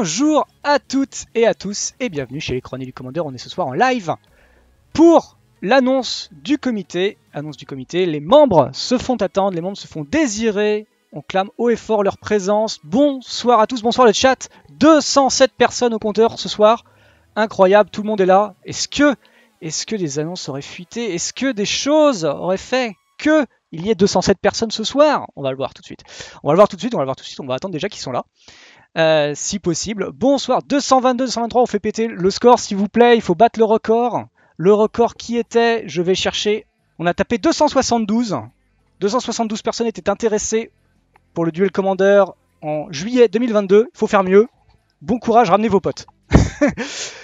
Bonjour à toutes et à tous et bienvenue chez les Chroniques du Commandeur. On est ce soir en live pour l'annonce du comité. Les membres se font attendre, les membres se font désirer. On clame haut et fort leur présence. Bonsoir à tous, bonsoir le chat. 207 personnes au compteur ce soir. Incroyable, tout le monde est là. Est-ce que des annonces auraient fuité? Est-ce que des choses auraient fait que il y ait 207 personnes ce soir? On va le voir tout de suite. On va attendre déjà qu'ils sont là. Si possible. Bonsoir, 222, 223, on fait péter le score s'il vous plaît, il faut battre le record. Le record qui était, je vais chercher, on a tapé 272. 272 personnes étaient intéressées pour le Duel Commander en juillet 2022. Il faut faire mieux. Bon courage, ramenez vos potes.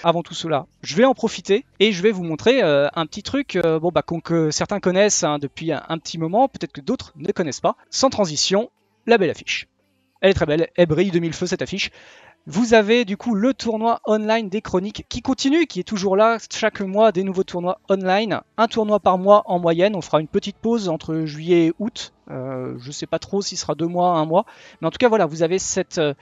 Avant tout cela, je vais en profiter et je vais vous montrer un petit truc que certains connaissent depuis un petit moment, peut-être que d'autres ne connaissent pas. Sans transition, la belle affiche. Elle est très belle, elle brille de mille feux cette affiche. Vous avez du coup le tournoi online des chroniques qui continue, qui est toujours là, chaque mois des nouveaux tournois online, un tournoi par mois en moyenne, on fera une petite pause entre juillet et août, je ne sais pas trop s'il sera 2 mois, 1 mois, mais en tout cas voilà, vous avez ce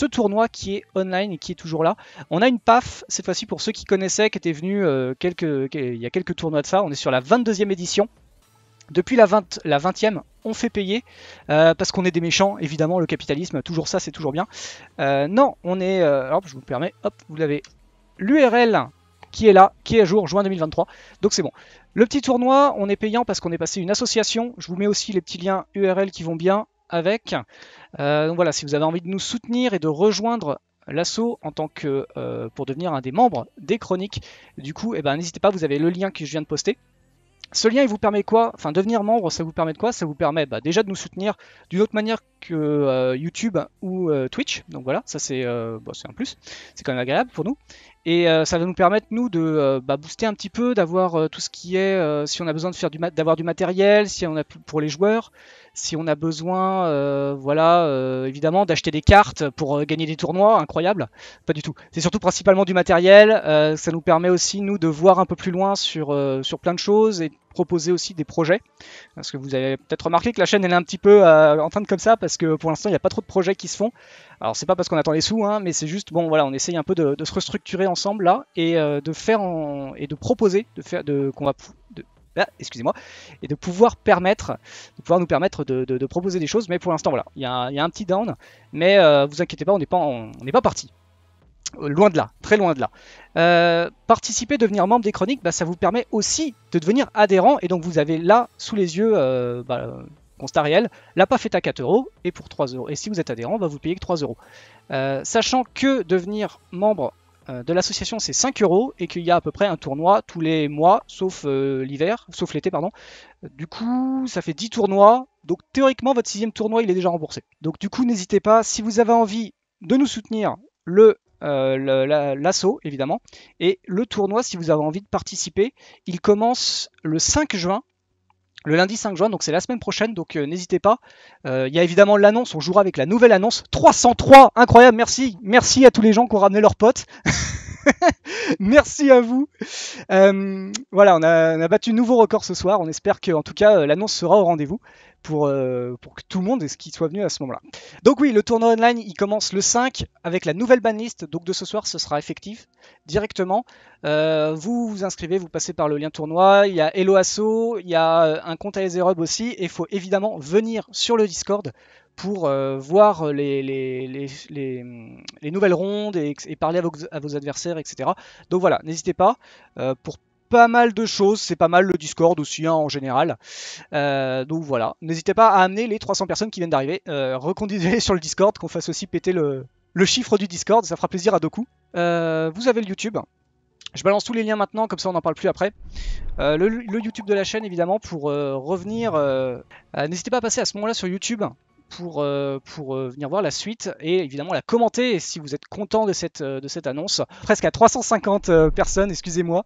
tournoi qui est online et qui est toujours là. On a une PAF cette fois-ci pour ceux qui connaissaient, qui étaient venus il y a quelques tournois de ça, on est sur la 22e édition. Depuis la 20e, on fait payer parce qu'on est des méchants, évidemment, le capitalisme, toujours ça, c'est toujours bien. Non, on est... alors, je vous permets, hop, vous l'avez. L'URL qui est là, qui est à jour, juin 2023, donc c'est bon. Le petit tournoi, on est payant parce qu'on est passé une association. Je vous mets aussi les petits liens URL qui vont bien avec. Donc voilà, si vous avez envie de nous soutenir et de rejoindre l'assaut en tant que pour devenir un des membres des chroniques, du coup, n'hésitez pas, vous avez le lien que je viens de poster. Ce lien, il vous permet quoi? Enfin, devenir membre, ça vous permet de quoi? Ça vous permet déjà de nous soutenir d'une autre manière que YouTube ou Twitch. Donc voilà, ça c'est un plus. C'est quand même agréable pour nous. Et ça va nous permettre, nous, de booster un petit peu, d'avoir tout ce qui est... si on a besoin d'avoir du matériel, si on a pour les joueurs, si on a besoin, évidemment, d'acheter des cartes pour gagner des tournois, incroyable. Pas du tout. C'est surtout principalement du matériel. Ça nous permet aussi, nous, de voir un peu plus loin sur plein de choses et proposer aussi des projets. Parce que vous avez peut-être remarqué que la chaîne elle est un petit peu en train de comme ça parce que pour l'instant il n'y a pas trop de projets qui se font. Alors c'est pas parce qu'on attend les sous, mais c'est juste bon voilà, on essaye un peu de se restructurer ensemble là et de faire et de proposer et de pouvoir nous permettre de proposer des choses. Mais pour l'instant voilà, il y a un petit down, mais vous inquiétez pas, on n'est pas parti. Loin de là, très loin de là. Participer, devenir membre des chroniques, ça vous permet aussi de devenir adhérent. Et donc vous avez là, sous les yeux, constat réel, la PAF est à 4 € et pour 3 €. Et si vous êtes adhérent, vous payez que 3 €. Sachant que devenir membre de l'association, c'est 5 € et qu'il y a à peu près un tournoi tous les mois, sauf l'été, pardon. Du coup, ça fait 10 tournois. Donc théoriquement, votre 6e tournoi, il est déjà remboursé. Donc du coup, n'hésitez pas, si vous avez envie de nous soutenir, l'assaut évidemment, et le tournoi, si vous avez envie de participer, il commence le 5 juin, le lundi 5 juin, donc c'est la semaine prochaine, donc n'hésitez pas. Il y a évidemment l'annonce, on jouera avec la nouvelle annonce 303, incroyable, merci à tous les gens qui ont ramené leurs potes. Merci à vous. Voilà, on a battu un nouveau record ce soir. On espère que, en tout cas, l'annonce sera au rendez-vous pour que tout le monde soit venu à ce moment-là. Donc oui, le tournoi online, il commence le 5 avec la nouvelle banlist. Donc de ce soir, ce sera effectif directement. Vous vous inscrivez, vous passez par le lien tournoi. Il y a Hello Asso, il y a un compte à Etherhub aussi. Et il faut évidemment venir sur le Discord pour voir les nouvelles rondes et parler à vos adversaires, etc. Donc voilà, n'hésitez pas. Pour pas mal de choses, c'est pas mal le Discord aussi en général. Donc voilà, n'hésitez pas à amener les 300 personnes qui viennent d'arriver. Reconduisez-les sur le Discord, qu'on fasse aussi péter le chiffre du Discord, ça fera plaisir à Doku. Vous avez le YouTube. Je balance tous les liens maintenant, comme ça on n'en parle plus après. Le YouTube de la chaîne évidemment pour revenir. N'hésitez pas à passer à ce moment-là sur YouTube pour venir voir la suite et évidemment la commenter si vous êtes content de cette annonce. Presque à 350 personnes, excusez-moi.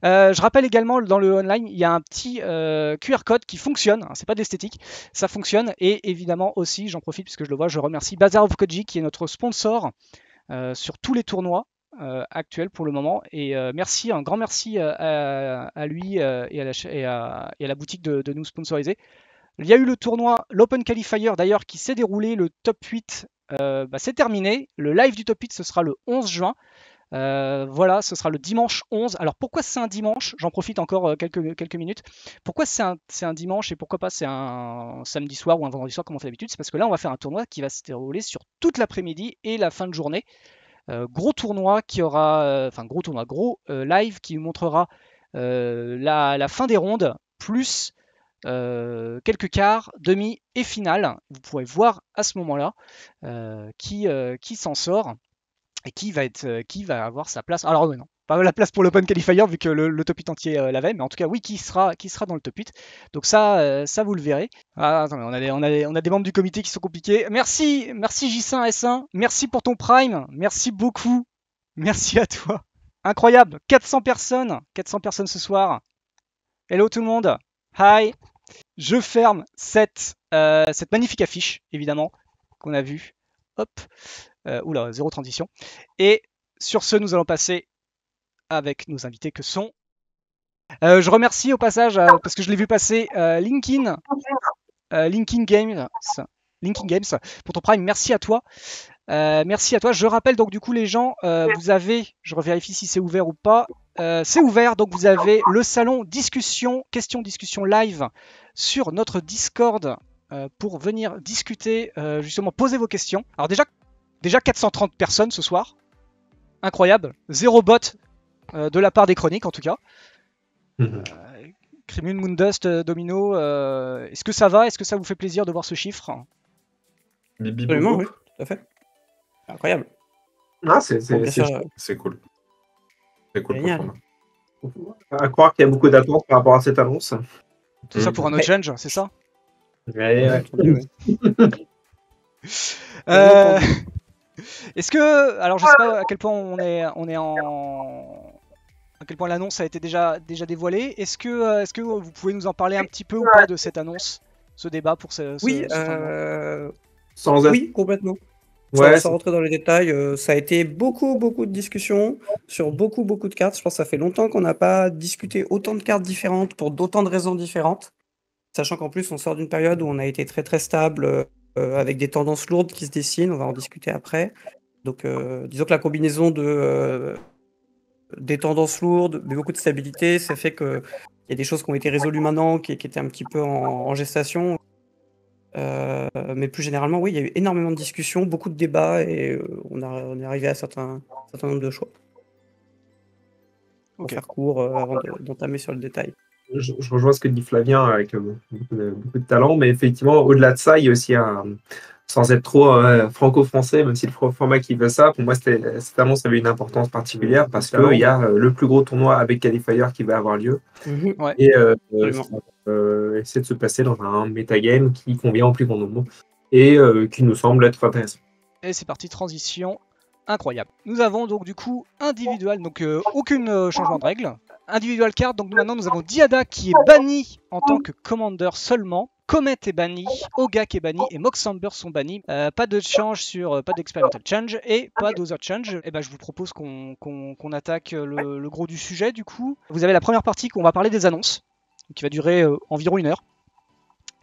Je rappelle également dans le online, il y a un petit QR code qui fonctionne, c'est pas d'esthétique, ça fonctionne et évidemment aussi, j'en profite puisque je le vois, je remercie Bazaar of Koji qui est notre sponsor sur tous les tournois actuels pour le moment et un grand merci à lui et à la boutique de nous sponsoriser. Il y a eu le tournoi, l'Open Qualifier d'ailleurs, qui s'est déroulé, le top 8 c'est terminé. Le live du Top 8, ce sera le 11 juin. Voilà, ce sera le dimanche 11. Alors pourquoi c'est un dimanche? J'en profite encore quelques minutes. Pourquoi c'est un dimanche et pourquoi pas c'est un samedi soir ou un vendredi soir comme on fait d'habitude? C'est parce que là on va faire un tournoi qui va se dérouler sur toute l'après-midi et la fin de journée. Gros tournoi qui aura, gros live qui montrera la fin des rondes, plus quelques quarts, demi et finale. Vous pourrez voir à ce moment-là qui s'en sort et qui va avoir sa place. Alors non, pas la place pour l'Open Qualifier vu que le top 8 entier l'avait, mais en tout cas oui, qui sera dans le top 8. Donc ça vous le verrez. Ah, attendez, on a des membres du comité qui sont compliqués. Merci J1 S1, merci pour ton prime, merci beaucoup, merci à toi. Incroyable, 400 personnes ce soir. Hello tout le monde, hi. Je ferme cette magnifique affiche, évidemment, qu'on a vue. Hop. Oula, zéro transition. Et sur ce, nous allons passer avec nos invités que sont... je remercie au passage, parce que je l'ai vu passer, Linkin Games, pour ton prime. Merci à toi. Merci à toi. Je rappelle donc du coup les gens, vous avez, je revérifie si c'est ouvert ou pas. C'est ouvert, donc vous avez le salon discussion, discussion live sur notre Discord pour venir discuter, justement poser vos questions. Alors déjà 430 personnes ce soir, incroyable, zéro bot de la part des chroniques en tout cas. Crimun, Moondust, Domino, est-ce que ça va? Est-ce que ça vous fait plaisir de voir ce chiffre? Absolument, oui, tout à fait. Incroyable. Ah, c'est cool. C'est cool pour toi. À croire qu'il y a beaucoup d'attentes par rapport à cette annonce. Tout ça pour un autre change, c'est ça? Ouais. Est-ce que, alors je sais pas à quel point on est à quel point l'annonce a été déjà dévoilée. Est-ce que vous pouvez nous en parler un petit peu ou pas de cette annonce, ce débat pour ce oui, complètement. Sans rentrer dans les détails, ça a été beaucoup de discussions sur beaucoup de cartes. Je pense que ça fait longtemps qu'on n'a pas discuté autant de cartes différentes pour d'autant de raisons différentes. Sachant qu'en plus, on sort d'une période où on a été très stable avec des tendances lourdes qui se dessinent. On va en discuter après. Donc, disons que la combinaison des tendances lourdes, mais beaucoup de stabilité, ça fait qu'il y a des choses qui ont été résolues maintenant, qui étaient un petit peu en gestation. Mais plus généralement, oui, il y a eu énormément de discussions, beaucoup de débats et on est arrivé à un certain nombre de choix. Pour faire court avant d'entamer sur le détail. Je rejoins ce que dit Flavien avec beaucoup de talent, mais effectivement, au-delà de ça, il y a aussi sans être trop franco-français, même si le format qui veut ça, pour moi, cette annonce avait une importance particulière parce qu'il y a le plus gros tournoi avec qualifier qui va avoir lieu. Et essayer de se placer dans un metagame qui convient au plus grand nombre et qui nous semble être intéressant. Et c'est parti, transition incroyable. Nous avons donc du coup individual, donc aucun changement de règle. Individual card, donc maintenant nous avons Diada qui est banni en tant que commander seulement. Comet est banni, Ogak est banni et Moxamber sont bannis. Pas de change pas d'experimental change et pas d'other change. Et je vous propose qu'on attaque le gros du sujet du coup. Vous avez la première partie qu'on va parler des annonces, qui va durer environ 1 heure.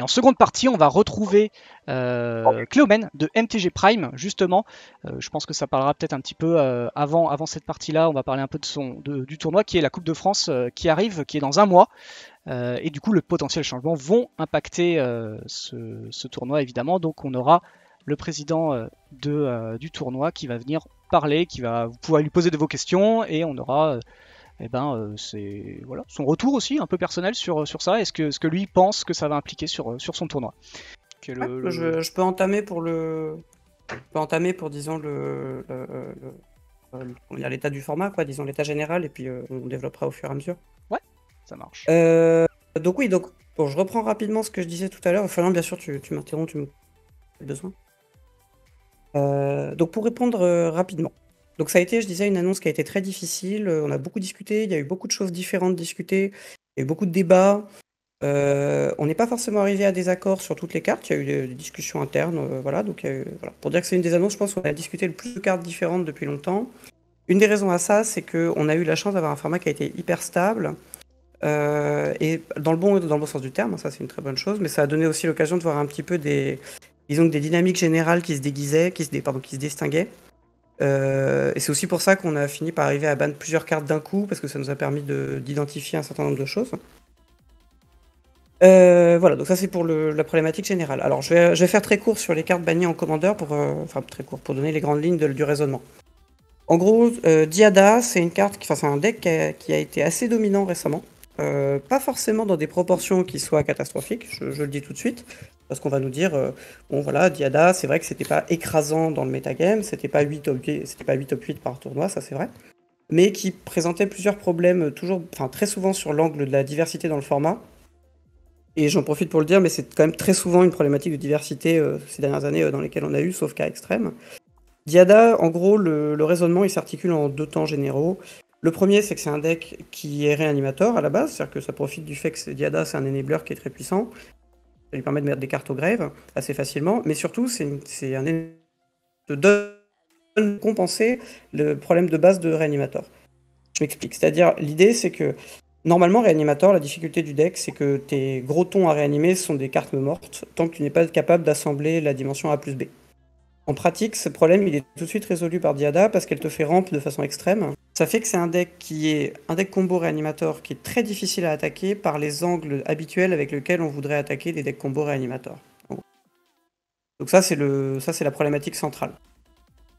Et en seconde partie, on va retrouver Cléomen de MTG Prime, justement. Je pense que ça parlera peut-être un petit peu avant cette partie-là. On va parler un peu du tournoi qui est la Coupe de France qui arrive, qui est dans 1 mois. Et du coup, le potentiel changement vont impacter ce tournoi, évidemment. Donc, on aura le président du tournoi qui va venir parler, vous pourrez lui poser de vos questions et on aura... c'est son retour aussi un peu personnel sur ça. Est-ce que lui pense que ça va impliquer sur son tournoi? Je peux entamer pour disons l'état du format, quoi, disons l'état général, et puis on développera au fur et à mesure. Ouais, ça marche. Donc je reprends rapidement ce que je disais tout à l'heure. Fabien, bien sûr, tu m'interromps, tu me as besoin. Donc pour répondre rapidement. Donc ça a été, je disais, une annonce qui a été très difficile. On a beaucoup discuté, il y a eu beaucoup de choses différentes discutées, il y a eu beaucoup de débats. On n'est pas forcément arrivé à des accords sur toutes les cartes, il y a eu des discussions internes, voilà. Donc voilà. Pour dire que c'est une des annonces, je pense qu'on a discuté le plus de cartes différentes depuis longtemps. Une des raisons à ça, c'est qu'on a eu la chance d'avoir un format qui a été hyper stable. Et dans le bon sens du terme, ça c'est une très bonne chose, mais ça a donné aussi l'occasion de voir un petit peu des disons que des dynamiques générales qui se déguisaient, qui se distinguaient. Et c'est aussi pour ça qu'on a fini par arriver à ban plusieurs cartes d'un coup, parce que ça nous a permis d'identifier un certain nombre de choses. Voilà, donc ça c'est pour la problématique générale. Alors je vais faire très court sur les cartes bannies en commandeur, enfin très court, pour donner les grandes lignes du raisonnement. En gros, Diada, c'est une carte, c'est un deck qui a été assez dominant récemment. Pas forcément dans des proportions qui soient catastrophiques, je le dis tout de suite, parce qu'on va nous dire, bon voilà, Diada, c'est vrai que c'était pas écrasant dans le metagame, c'était pas 8 top 8 par tournoi, ça c'est vrai, mais qui présentait plusieurs problèmes, très souvent sur l'angle de la diversité dans le format. Et j'en profite pour le dire, mais c'est quand même très souvent une problématique de diversité ces dernières années dans lesquelles on a eu, sauf cas extrême. Diada, en gros, le raisonnement, il s'articule en 2 temps généraux. Le premier, c'est que c'est un deck qui est réanimateur à la base, c'est-à-dire que ça profite du fait que Diada, c'est un enabler qui est très puissant. Ça lui permet de mettre des cartes au grave assez facilement, mais surtout, c'est un enabler de compenser le problème de base de réanimateur. Je m'explique. C'est-à-dire, l'idée, c'est que normalement, réanimateur, la difficulté du deck, c'est que tes gros tons à réanimer sont des cartes mortes, tant que tu n'es pas capable d'assembler la dimension A plus B. En pratique, ce problème, il est tout de suite résolu par Diada parce qu'elle te fait ramp de façon extrême. Ça fait que c'est un deck qui est un deck combo réanimateur qui est très difficile à attaquer par les angles habituels avec lesquels on voudrait attaquer des decks combo réanimateur. Donc ça, c'est la problématique centrale.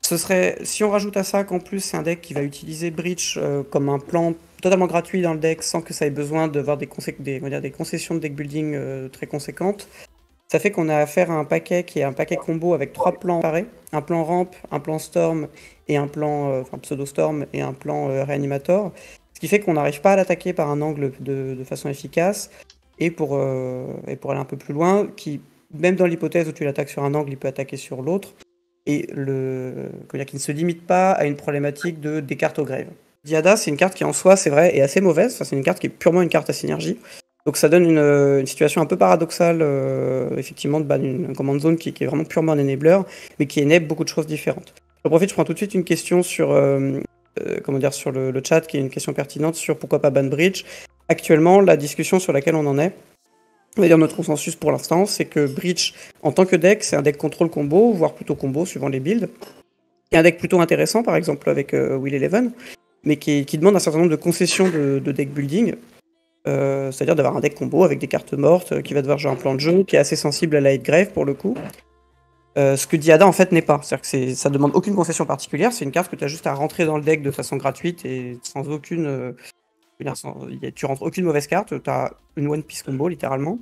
Si on rajoute à ça qu'en plus c'est un deck qui va utiliser Breach comme un plan totalement gratuit dans le deck sans que ça ait besoin d'avoir des concessions de deck building très conséquentes, ça fait qu'on a affaire à un paquet qui est un paquet combo avec 3 plans parés, un plan ramp, un plan storm et un plan pseudo storm et un plan réanimator, ce qui fait qu'on n'arrive pas à l'attaquer par un angle de façon efficace, et pour aller un peu plus loin, même dans l'hypothèse où tu l'attaques sur un angle, il peut attaquer sur l'autre, et qui ne se limite pas à une problématique des cartes au grave. Diada, c'est une carte qui en soi, c'est vrai, est assez mauvaise. Enfin, c'est une carte qui est purement une carte à synergie. Donc ça donne une situation un peu paradoxale, effectivement, de ban une command zone qui est vraiment purement un enabler, mais qui enable beaucoup de choses différentes. J'en profite, je prends tout de suite une question sur le chat, qui est une question pertinente sur pourquoi pas ban Breach. Actuellement, la discussion sur laquelle on en est, on va dire notre consensus pour l'instant, c'est que Breach, en tant que deck, c'est un deck contrôle combo, voire plutôt combo, suivant les builds. Et un deck plutôt intéressant, par exemple, avec Will Eleven, mais qui demande un certain nombre de concessions de deck building. C'est-à-dire d'avoir un deck combo avec des cartes mortes, qui va devoir jouer un plan de jeu, qui est assez sensible à la hate grave pour le coup. Ce que Diada en fait n'est pas. C'est-à-dire que ça demande aucune concession particulière, c'est une carte que tu as juste à rentrer dans le deck de façon gratuite et sans aucune. Tu rentres aucune mauvaise carte, tu as une one piece combo littéralement.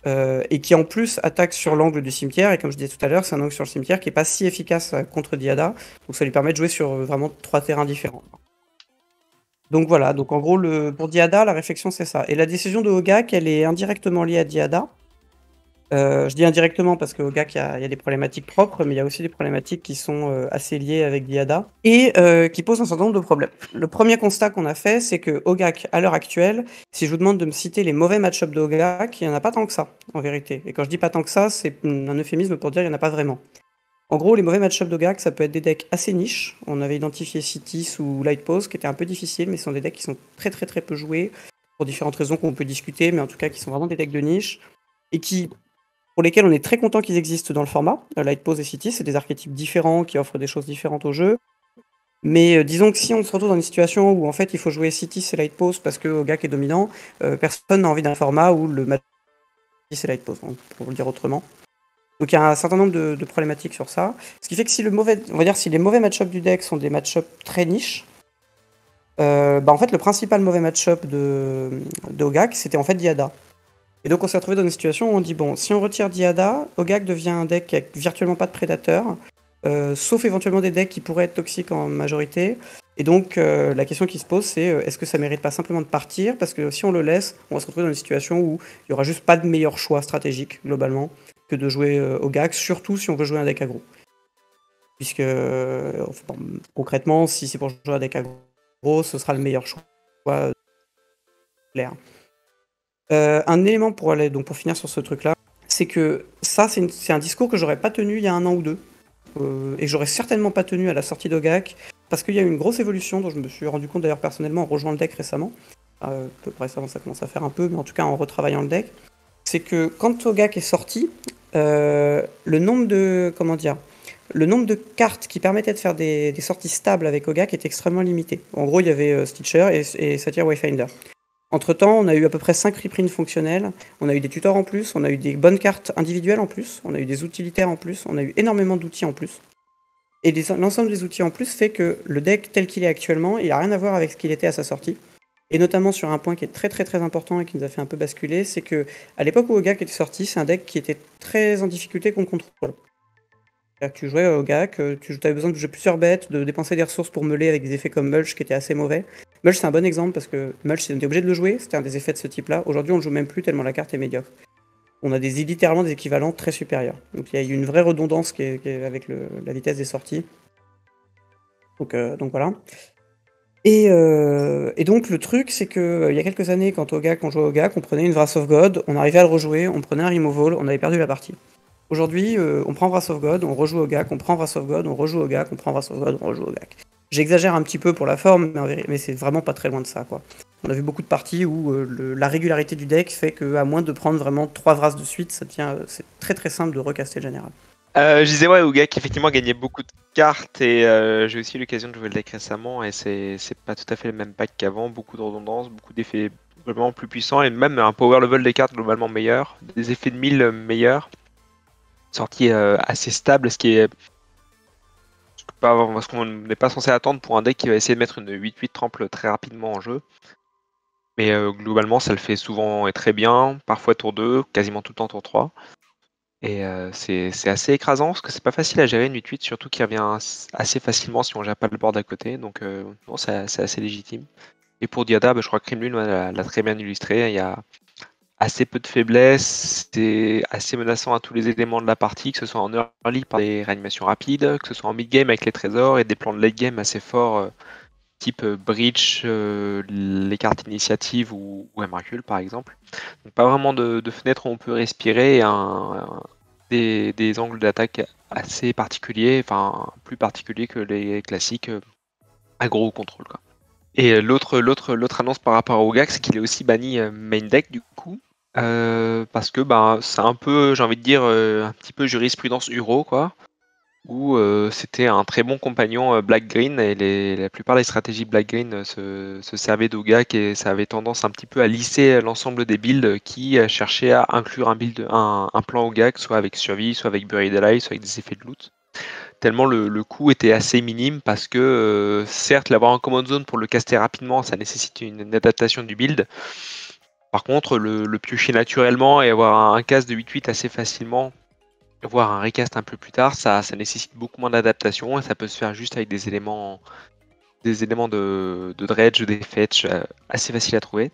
Et qui en plus attaque sur l'angle du cimetière, et comme je disais tout à l'heure, c'est un angle sur le cimetière qui est pas si efficace contre Diada, donc ça lui permet de jouer sur vraiment 3 terrains différents. Donc voilà, donc en gros pour Diada, la réflexion c'est ça. Et la décision de Hogaak, elle est indirectement liée à Diada. Je dis indirectement parce que Hogaak, il y a des problématiques propres, mais il y a aussi des problématiques qui sont assez liées avec Diada, et qui posent un certain nombre de problèmes. Le premier constat qu'on a fait, c'est que Hogaak, à l'heure actuelle, si je vous demande de me citer les mauvais match-ups de Hogaak, il n'y en a pas tant que ça, en vérité. Et quand je dis pas tant que ça, c'est un euphémisme pour dire qu'il n'y en a pas vraiment. En gros, les mauvais match-ups d'Hogaak, ça peut être des decks assez niches. On avait identifié Citis ou Lightpost, qui étaient un peu difficiles, mais ce sont des decks qui sont très très très peu joués, pour différentes raisons qu'on peut discuter, mais en tout cas qui sont vraiment des decks de niche, et pour lesquels on est très content qu'ils existent dans le format. Lightpost et Citis, c'est des archétypes différents qui offrent des choses différentes au jeu. Mais disons que si on se retrouve dans une situation où en fait il faut jouer Citis et Lightpost parce que Hogaak est dominant, personne n'a envie d'un format où le match Citis et Lightpost, pour le dire autrement. Donc il y a un certain nombre de problématiques sur ça. Ce qui fait que si les mauvais match-ups du deck sont des match-ups très niches, en fait le principal mauvais match-up de Hogaak, c'était en fait Diada. Et donc on s'est retrouvé dans une situation où on dit bon, si on retire Diada, Hogaak devient un deck avec virtuellement pas de prédateurs, sauf éventuellement des decks qui pourraient être toxiques en majorité. Et donc la question qui se pose, c'est est-ce que ça mérite pas simplement de partir? Parce que si on le laisse, on va se retrouver dans une situation où il y aura juste pas de meilleur choix stratégique globalement que de jouer Hogaak, surtout si on veut jouer un deck aggro. Puisque concrètement, si c'est pour jouer un deck aggro, ce sera le meilleur choix clair. Un élément pour finir sur ce truc-là, c'est que ça, c'est un discours que j'aurais pas tenu il y a 1 an ou 2, et que j'aurais certainement pas tenu à la sortie d'Hogaak, parce qu'il y a eu une grosse évolution dont je me suis rendu compte d'ailleurs personnellement en rejoignant le deck récemment. À peu près récemment, ça commence à faire un peu, mais en tout cas en retravaillant le deck. C'est que quand Hogaak est sorti, le nombre de, le nombre de cartes qui permettaient de faire des sorties stables avec Ogak était extrêmement limité. En gros, il y avait Stitcher et Satyr Wayfinder. Entre-temps, on a eu à peu près 5 reprints fonctionnels, on a eu des tutors en plus, on a eu des bonnes cartes individuelles en plus, on a eu des utilitaires en plus, on a eu énormément d'outils en plus. Et l'ensemble des outils en plus fait que le deck tel qu'il est actuellement, il n'a rien à voir avec ce qu'il était à sa sortie. Et notamment sur un point qui est très très très important et qui nous a fait un peu basculer, c'est que à l'époque où Ogak était sorti, c'est un deck qui était très en difficulté contre contrôle. C'est-à-dire que tu jouais au Ogak, tu avais besoin de jouer plusieurs bêtes, de dépenser des ressources pour meuler avec des effets comme Mulch qui étaient assez mauvais. Mulch c'est un bon exemple parce que Mulch on était obligé de le jouer, c'était un des effets de ce type-là. Aujourd'hui on le joue même plus tellement la carte est médiocre. On a littéralement des équivalents très supérieurs. Donc il y a eu une vraie redondance qui est avec la vitesse des sorties. Donc voilà. Et donc le truc c'est que il y a quelques années quand on jouait au Ogak, on prenait une Wrath of God, on arrivait à le rejouer, on prenait un Removal, on avait perdu la partie. Aujourd'hui, on prend Wrath of God, on rejoue au Ogak, on prend Wrath of God, on rejoue au Ogak, on prend Wrath of God, on rejoue au Ogak. J'exagère un petit peu pour la forme, mais c'est vraiment pas très loin de ça, quoi. On a vu beaucoup de parties où la régularité du deck fait qu'à moins de prendre vraiment 3 Wraths de suite, c'est très très simple de recaster le général. Je disais ouais, Ogak effectivement gagnait beaucoup de cartes et j'ai aussi eu l'occasion de jouer le deck récemment et c'est pas tout à fait le même pack qu'avant, beaucoup de redondance, beaucoup d'effets globalement plus puissants et même un power level des cartes globalement meilleur, des effets de 1000 meilleurs. Sortie assez stable, ce qu'on n'est pas censé attendre pour un deck qui va essayer de mettre une 8-8 trample très rapidement en jeu. Mais globalement, ça le fait souvent et très bien, parfois tour 2, quasiment tout le temps tour 3. Et c'est assez écrasant parce que c'est pas facile à gérer une 8-8, surtout qu'il revient assez facilement si on gère pas le board à côté. Donc non, c'est assez légitime. Et pour Diada, je crois que Krimlun l'a très bien illustré. Il y a assez peu de faiblesse, c'est assez menaçant à tous les éléments de la partie, que ce soit en early par des réanimations rapides, que ce soit en mid-game avec les trésors et des plans de late-game assez forts, type Breach, les cartes initiatives ou Emrakul par exemple. Donc pas vraiment de fenêtre où on peut respirer et des angles d'attaque assez particuliers, enfin plus particuliers que les classiques aggro contrôle quoi. Et l'autre annonce par rapport au Ogak, c'est qu'il est aussi banni main deck du coup. Parce que c'est un peu, j'ai envie de dire, un petit peu jurisprudence Uro, quoi. Où c'était un très bon compagnon Black-Green et la plupart des stratégies Black-Green se servaient d'Ogak et ça avait tendance un petit peu à lisser l'ensemble des builds qui cherchaient à inclure un plan Ogak, soit avec survie, soit avec Buried Alive, soit avec des effets de loot. Tellement le coût était assez minime parce que certes l'avoir en command zone pour le caster rapidement ça nécessite une adaptation du build. Par contre le piocher naturellement et avoir un cast de 8-8 assez facilement, voire un recast un peu plus tard, ça nécessite beaucoup moins d'adaptation et ça peut se faire juste avec des éléments de dredge, des fetch assez faciles à trouver.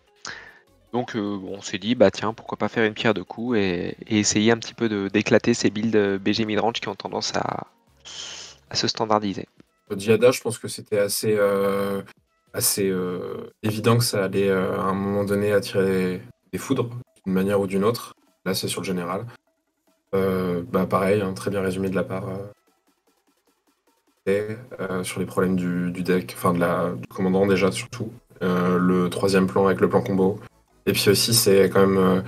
Donc on s'est dit tiens pourquoi pas faire une pierre de coups et essayer un petit peu d'éclater ces builds BG midrange qui ont tendance à se standardiser. Diada, je pense que c'était assez évident que ça allait à un moment donné attirer des foudres d'une manière ou d'une autre. Là, c'est sur le général. Pareil, très bien résumé de la part. Sur les problèmes du deck, enfin du commandant déjà surtout. Le troisième plan avec le plan combo. Et puis aussi, c'est quand même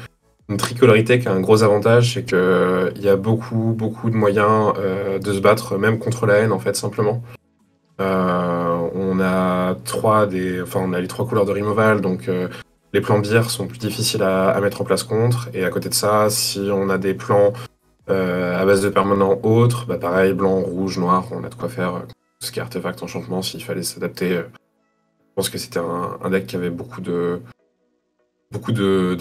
une tricolorité qui a un gros avantage, c'est qu'il y a beaucoup de moyens de se battre, même contre la haine en fait, simplement. On a les 3 couleurs de removal, donc les plans bières sont plus difficiles à mettre en place contre. Et à côté de ça, si on a des plans à base de permanents autres, pareil, blanc, rouge, noir, on a de quoi faire tout ce qui est artefact, enchantement, s'il fallait s'adapter. Je pense que c'était un deck qui avait beaucoup de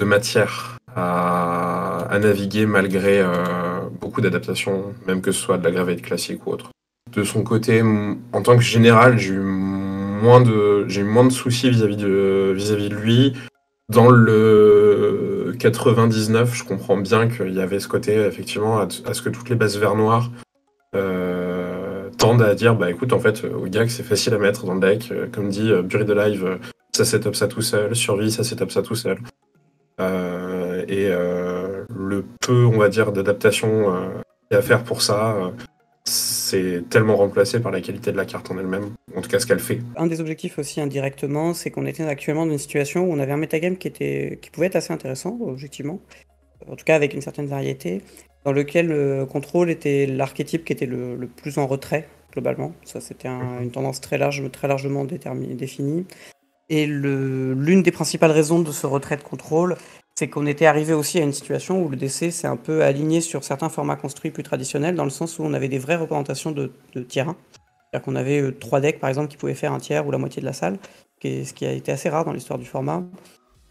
matière à naviguer malgré beaucoup d'adaptations, même que ce soit de la gravate classique ou autre. De son côté, en tant que général, j'ai eu moins de soucis vis-à-vis de lui. Dans le 99, je comprends bien qu'il y avait ce côté, effectivement, à ce que toutes les bases vert noir tendent à dire, écoute, en fait, Ogak, c'est facile à mettre dans le deck. Comme dit, Buried Alive, ça setup ça tout seul. Survie, ça setup ça tout seul. Le peu, on va dire, d'adaptation qu'il y a à faire pour ça, c'est tellement remplacé par la qualité de la carte en elle-même, en tout cas ce qu'elle fait. Un des objectifs aussi indirectement, c'est qu'on était actuellement dans une situation où on avait un metagame qui pouvait être assez intéressant, objectivement. en tout cas avec une certaine variété, dans lequel contrôle était l'archétype qui était le plus en retrait, globalement. Ça, c'était une tendance très largement définie. Et l'une des principales raisons de ce retrait de contrôle, c'est qu'on était arrivé aussi à une situation où le DC s'est un peu aligné sur certains formats construits plus traditionnels, dans le sens où on avait des vraies représentations de tiers 1. C'est-à-dire qu'on avait 3 decks, par exemple, qui pouvaient faire un tiers ou la moitié de la salle, ce qui a été assez rare dans l'histoire du format.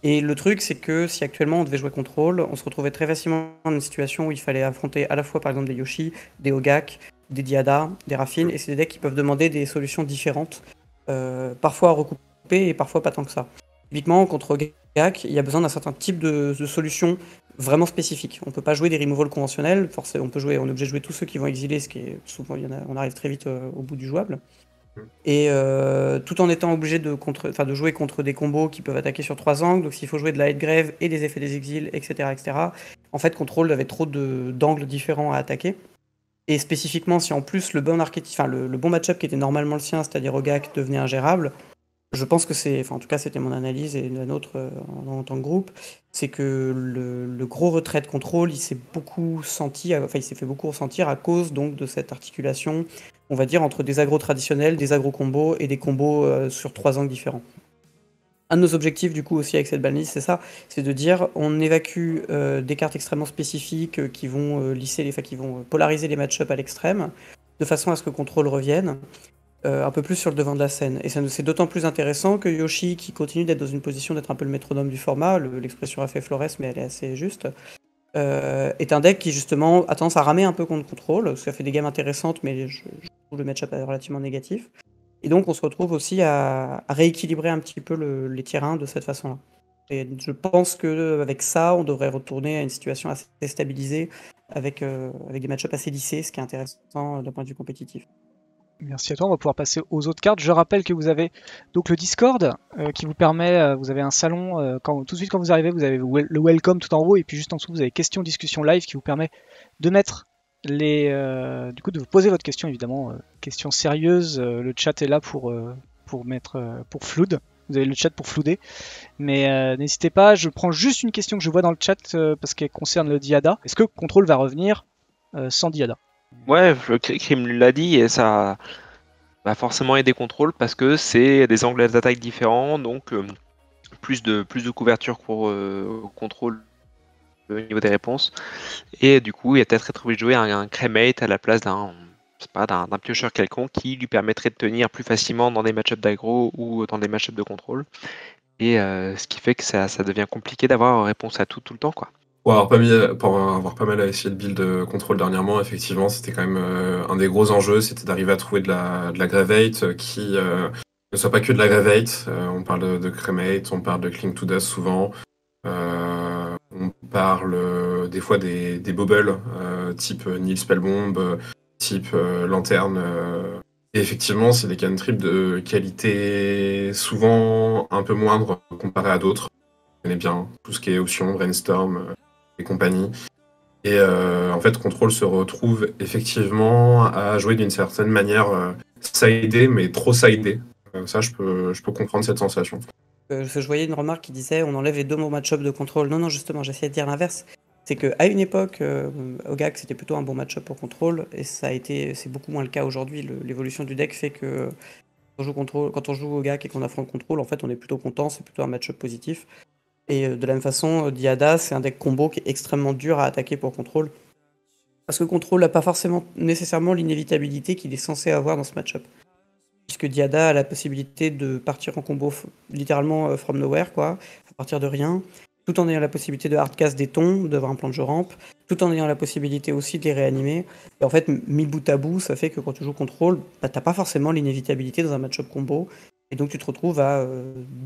Et le truc, c'est que si actuellement on devait jouer contrôle, on se retrouvait très facilement dans une situation où il fallait affronter à la fois, par exemple, des Yoshi, des Ogak, des Diada, des Raffine, et c'est des decks qui peuvent demander des solutions différentes, parfois à recouper et parfois pas tant que ça. Typiquement, contre Ogak, il y a besoin d'un certain type de solution vraiment spécifique. On peut pas jouer des removals conventionnels, forcément, on est obligé de jouer tous ceux qui vont exiler, ce qui est souvent, on arrive très vite au bout du jouable. Et tout en étant obligé de jouer contre des combos qui peuvent attaquer sur 3 angles, donc s'il faut jouer de la Headgrave et des effets des exils, etc., en fait, Control avait trop d'angles différents à attaquer. Et spécifiquement, si en plus le bon archétype, le bon match-up qui était normalement le sien, c'est-à-dire Ogak, devenait ingérable, je pense que en tout cas c'était mon analyse et la nôtre en tant que groupe, c'est que le gros retrait de contrôle, il s'est fait beaucoup ressentir à cause donc de cette articulation, on va dire, entre des agros traditionnels, des agros combos et des combos sur 3 angles différents. Un de nos objectifs du coup aussi avec cette banlist, c'est ça, c'est de dire on évacue des cartes extrêmement spécifiques qui vont qui vont polariser les match-ups à l'extrême, de façon à ce que contrôle revienne un peu plus sur le devant de la scène. Et c'est d'autant plus intéressant que Yoshi, qui continue d'être dans une position d'être un peu le métronome du format, l'expression a fait Flores, mais elle est assez juste, est un deck qui justement a tendance à ramer un peu contre contrôle, ça fait des gammes intéressantes, mais je trouve le match-up relativement négatif. Et donc on se retrouve aussi à rééquilibrer un petit peu les tiers 1 de cette façon-là. Et je pense qu'avec ça, on devrait retourner à une situation assez stabilisée, avec des match-ups assez lissés, ce qui est intéressant d'un point de vue compétitif. Merci à toi, on va pouvoir passer aux autres cartes. Je rappelle que vous avez donc le Discord qui vous permet, vous avez un salon, tout de suite quand vous arrivez, vous avez le welcome tout en haut, et puis juste en dessous vous avez questions, discussion live qui vous permet de mettre de vous poser votre question évidemment, question sérieuse. Le chat est là pour flood. Vous avez le chat pour flouder, mais n'hésitez pas. Je prends juste une question que je vois dans le chat parce qu'elle concerne le Diada. Est-ce que Control va revenir sans Diada? Ouais, Krim l'a dit, et ça va forcément aider contrôle parce que c'est des angles d'attaque différents, donc plus de couverture pour contrôle au niveau des réponses. Et du coup, il va peut-être être obligé de jouer un Cremate à la place d'un piocheur quelconque qui lui permettrait de tenir plus facilement dans des match-ups d'aggro ou dans des match-ups de contrôle. Et ce qui fait que ça devient compliqué d'avoir réponse à tout le temps, quoi. Pour avoir pas mal essayé de build contrôle dernièrement, effectivement, c'était quand même un des gros enjeux, c'était d'arriver à trouver de la Gravate qui ne soit pas que de la Gravate. On parle de Cremate, on parle de Cling to Dust souvent, on parle des fois des bobbles type Nil Spellbomb, type Lanterne. Et effectivement, c'est des cantrips de qualité souvent un peu moindre comparé à d'autres. On connaît bien tout ce qui est option, brainstorm et compagnie. Et en fait, Control se retrouve effectivement à jouer d'une certaine manière sidé, mais trop sidé. Ça, je peux comprendre cette sensation. Je voyais une remarque qui disait on enlève les 2 mots match-up de Control. Non, justement, j'essayais de dire l'inverse. C'est qu'à une époque, Ogak c'était plutôt un bon match-up pour Control, et c'est beaucoup moins le cas aujourd'hui. L'évolution du deck fait que quand on joue Ogak et qu'on affronte Control, en fait, on est plutôt content, c'est plutôt un match-up positif. Et de la même façon, Diada, c'est un deck combo qui est extrêmement dur à attaquer pour Control. Parce que Control n'a pas forcément nécessairement l'inévitabilité qu'il est censé avoir dans ce match-up. Puisque Diada a la possibilité de partir en combo littéralement from nowhere, quoi, à partir de rien, tout en ayant la possibilité de hardcast des tons, d'avoir un plan de jeu rampe, tout en ayant la possibilité aussi de les réanimer. Et en fait, mis bout à bout, ça fait que quand tu joues Control, t'as pas forcément l'inévitabilité dans un match-up combo. Et donc tu te retrouves à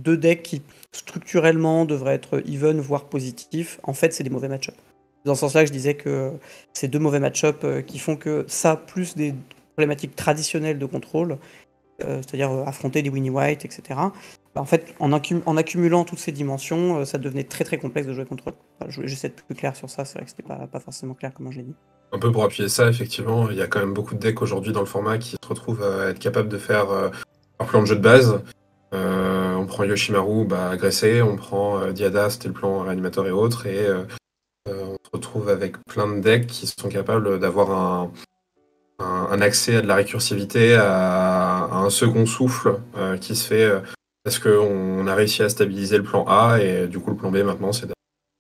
2 decks qui structurellement devraient être even, voire positifs. En fait, c'est des mauvais match-ups. Dans ce sens-là, je disais que c'est 2 mauvais match-ups qui font que ça, plus des problématiques traditionnelles de contrôle, c'est-à-dire affronter des Winnie White, etc. En fait, en accumulant toutes ces dimensions, ça devenait très très complexe de jouer Control. J'essaie d'être plus clair sur ça, c'est vrai que c'était pas forcément clair comment je l'ai dit. Un peu pour appuyer ça, effectivement, il y a quand même beaucoup de decks aujourd'hui dans le format qui se retrouvent à être capables de faire un plan de jeu de base. On prend Yoshimaru, agressé, on prend Diada, c'était le plan réanimateur et autres, et on se retrouve avec plein de decks qui sont capables d'avoir un accès à de la récursivité, à un second souffle qui se fait parce qu'on a réussi à stabiliser le plan A et du coup le plan B maintenant c'est de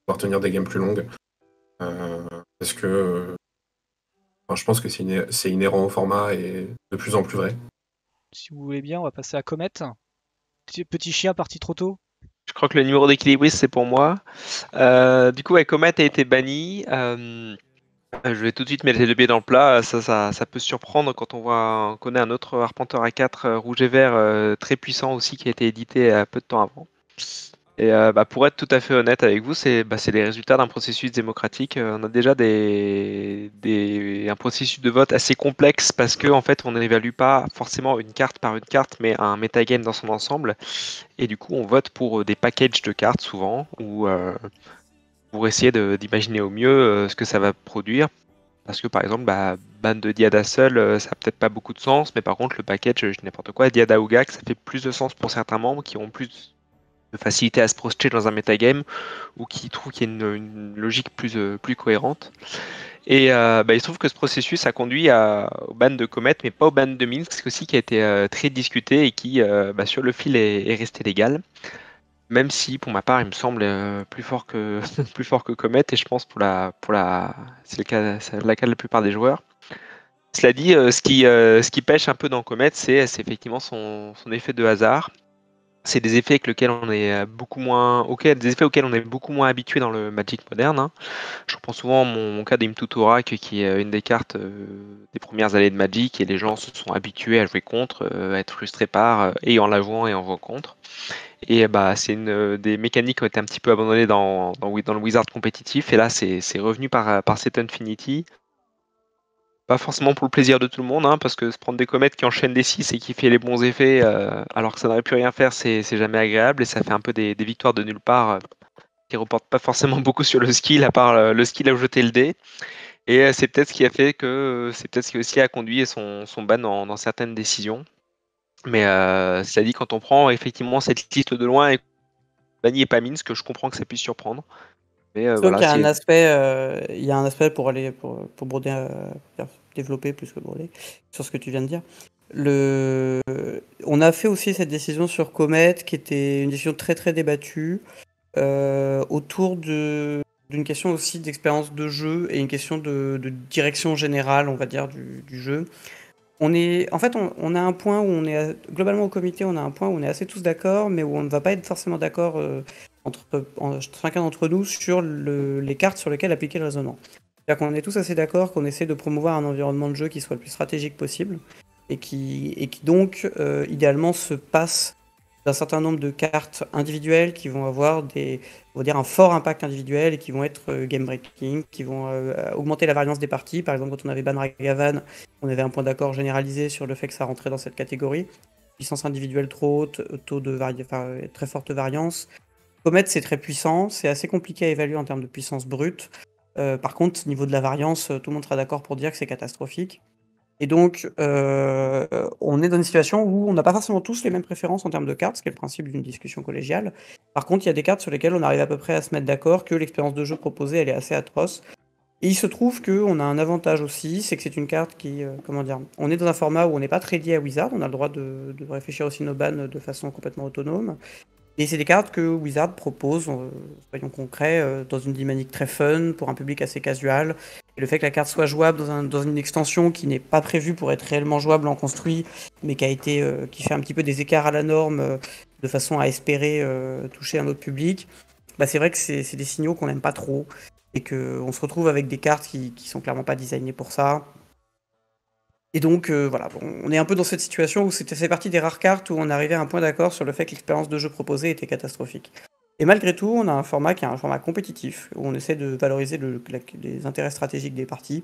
pouvoir tenir des games plus longues. Parce que je pense que c'est inhérent au format et de plus en plus vrai. Si vous voulez bien, on va passer à Comet. Petit chien parti trop tôt. Je crois que le numéro d'équilibriste, c'est pour moi. Du coup, Comet a été banni. Je vais tout de suite mettre les deux pieds dans le plat. Ça peut surprendre quand on connaît un autre arpenteur à 4 rouge et vert très puissant aussi qui a été édité peu de temps avant. Et pour être tout à fait honnête avec vous, c'est les résultats d'un processus démocratique. On a déjà un processus de vote assez complexe parce que en fait, on n'évalue pas forcément une carte par une carte, mais un metagame dans son ensemble. Et du coup, on vote pour des packages de cartes souvent, ou pour essayer d'imaginer au mieux ce que ça va produire. Parce que par exemple, ban de Diada seul, ça n'a peut-être pas beaucoup de sens, mais par contre, le package, je dis n'importe quoi, Diada ou Gak, ça fait plus de sens pour certains membres qui ont plus de facilité à se projeter dans un metagame ou qui trouvent qu'il y a une logique plus cohérente. Et il se trouve que ce processus a conduit au ban de Comet, mais pas au ban de Minsk aussi, qui a été très discuté et qui, sur le fil, est resté légal. Même si, pour ma part, il me semble plus fort que plus fort que Comet, et je pense c'est le cas de la plupart des joueurs. Cela dit, ce qui pêche un peu dans Comet, c'est effectivement son effet de hasard. C'est des effets avec lesquels on est des effets auxquels on est beaucoup moins habitué dans le Magic moderne. Hein. Je reprends souvent mon cas d'Imtutorak, qui est une des cartes des premières années de Magic, et les gens se sont habitués à jouer contre, à être frustrés par, et en la jouant et en jouant contre. Et c'est des mécaniques qui ont été un petit peu abandonnées dans le Wizard compétitif, et là c'est revenu par Set Infinity. Pas forcément pour le plaisir de tout le monde, hein, parce que se prendre des comètes qui enchaînent des 6 et qui fait les bons effets alors que ça n'aurait pu rien faire, c'est jamais agréable, et ça fait un peu des victoires de nulle part qui reportent pas forcément beaucoup sur le skill, à part le skill à jeter le dé. Et c'est peut-être ce qui a fait que c'est peut-être ce qui aussi a conduit son ban dans certaines décisions. Mais cela dit, quand on prend effectivement cette liste de loin et banni et pas Minsk, je comprends que ça puisse surprendre. Mais Sauf qu'il y a un aspect pour aller pour broder, développer plus que broder sur ce que tu viens de dire. On a fait aussi cette décision sur Comet, qui était une décision très très débattue autour d'une question aussi d'expérience de jeu et une question de direction générale, on va dire, du jeu. On a un point où globalement au comité, on a un point où on est assez tous d'accord, mais où on ne va pas être forcément d'accord entre chacun d'entre nous sur les cartes sur lesquelles appliquer le raisonnement. C'est-à-dire qu'on est tous assez d'accord qu'on essaie de promouvoir un environnement de jeu qui soit le plus stratégique possible et qui donc idéalement se passe d'un certain nombre de cartes individuelles qui vont avoir un fort impact individuel et qui vont être game breaking, qui vont augmenter la variance des parties. Par exemple, quand on avait Ban Ragavan, on avait un point d'accord généralisé sur le fait que ça rentrait dans cette catégorie. Puissance individuelle trop haute, très forte variance. Comet, c'est très puissant, c'est assez compliqué à évaluer en termes de puissance brute. Par contre, au niveau de la variance, tout le monde sera d'accord pour dire que c'est catastrophique. Et donc, on est dans une situation où on n'a pas forcément tous les mêmes préférences en termes de cartes, ce qui est le principe d'une discussion collégiale. Par contre, il y a des cartes sur lesquelles on arrive à peu près à se mettre d'accord que l'expérience de jeu proposée, elle est assez atroce. Et il se trouve qu'on a un avantage aussi, c'est que c'est une carte qui, on est dans un format où on n'est pas très lié à Wizard, on a le droit de réfléchir aussi nos bans de façon complètement autonome. Et c'est des cartes que Wizard propose, soyons concrets, dans une dynamique très fun, pour un public assez casual. Et le fait que la carte soit jouable dans une extension qui n'est pas prévue pour être réellement jouable en construit, mais qui fait un petit peu des écarts à la norme, de façon à espérer toucher un autre public, c'est vrai que c'est des signaux qu'on n'aime pas trop. Et qu'on se retrouve avec des cartes qui sont clairement pas designées pour ça. Et donc, on est un peu dans cette situation où c'est partie des rares cartes où on arrivait à un point d'accord sur le fait que l'expérience de jeu proposée était catastrophique. Et malgré tout, on a un format qui est un format compétitif, où on essaie de valoriser les intérêts stratégiques des parties.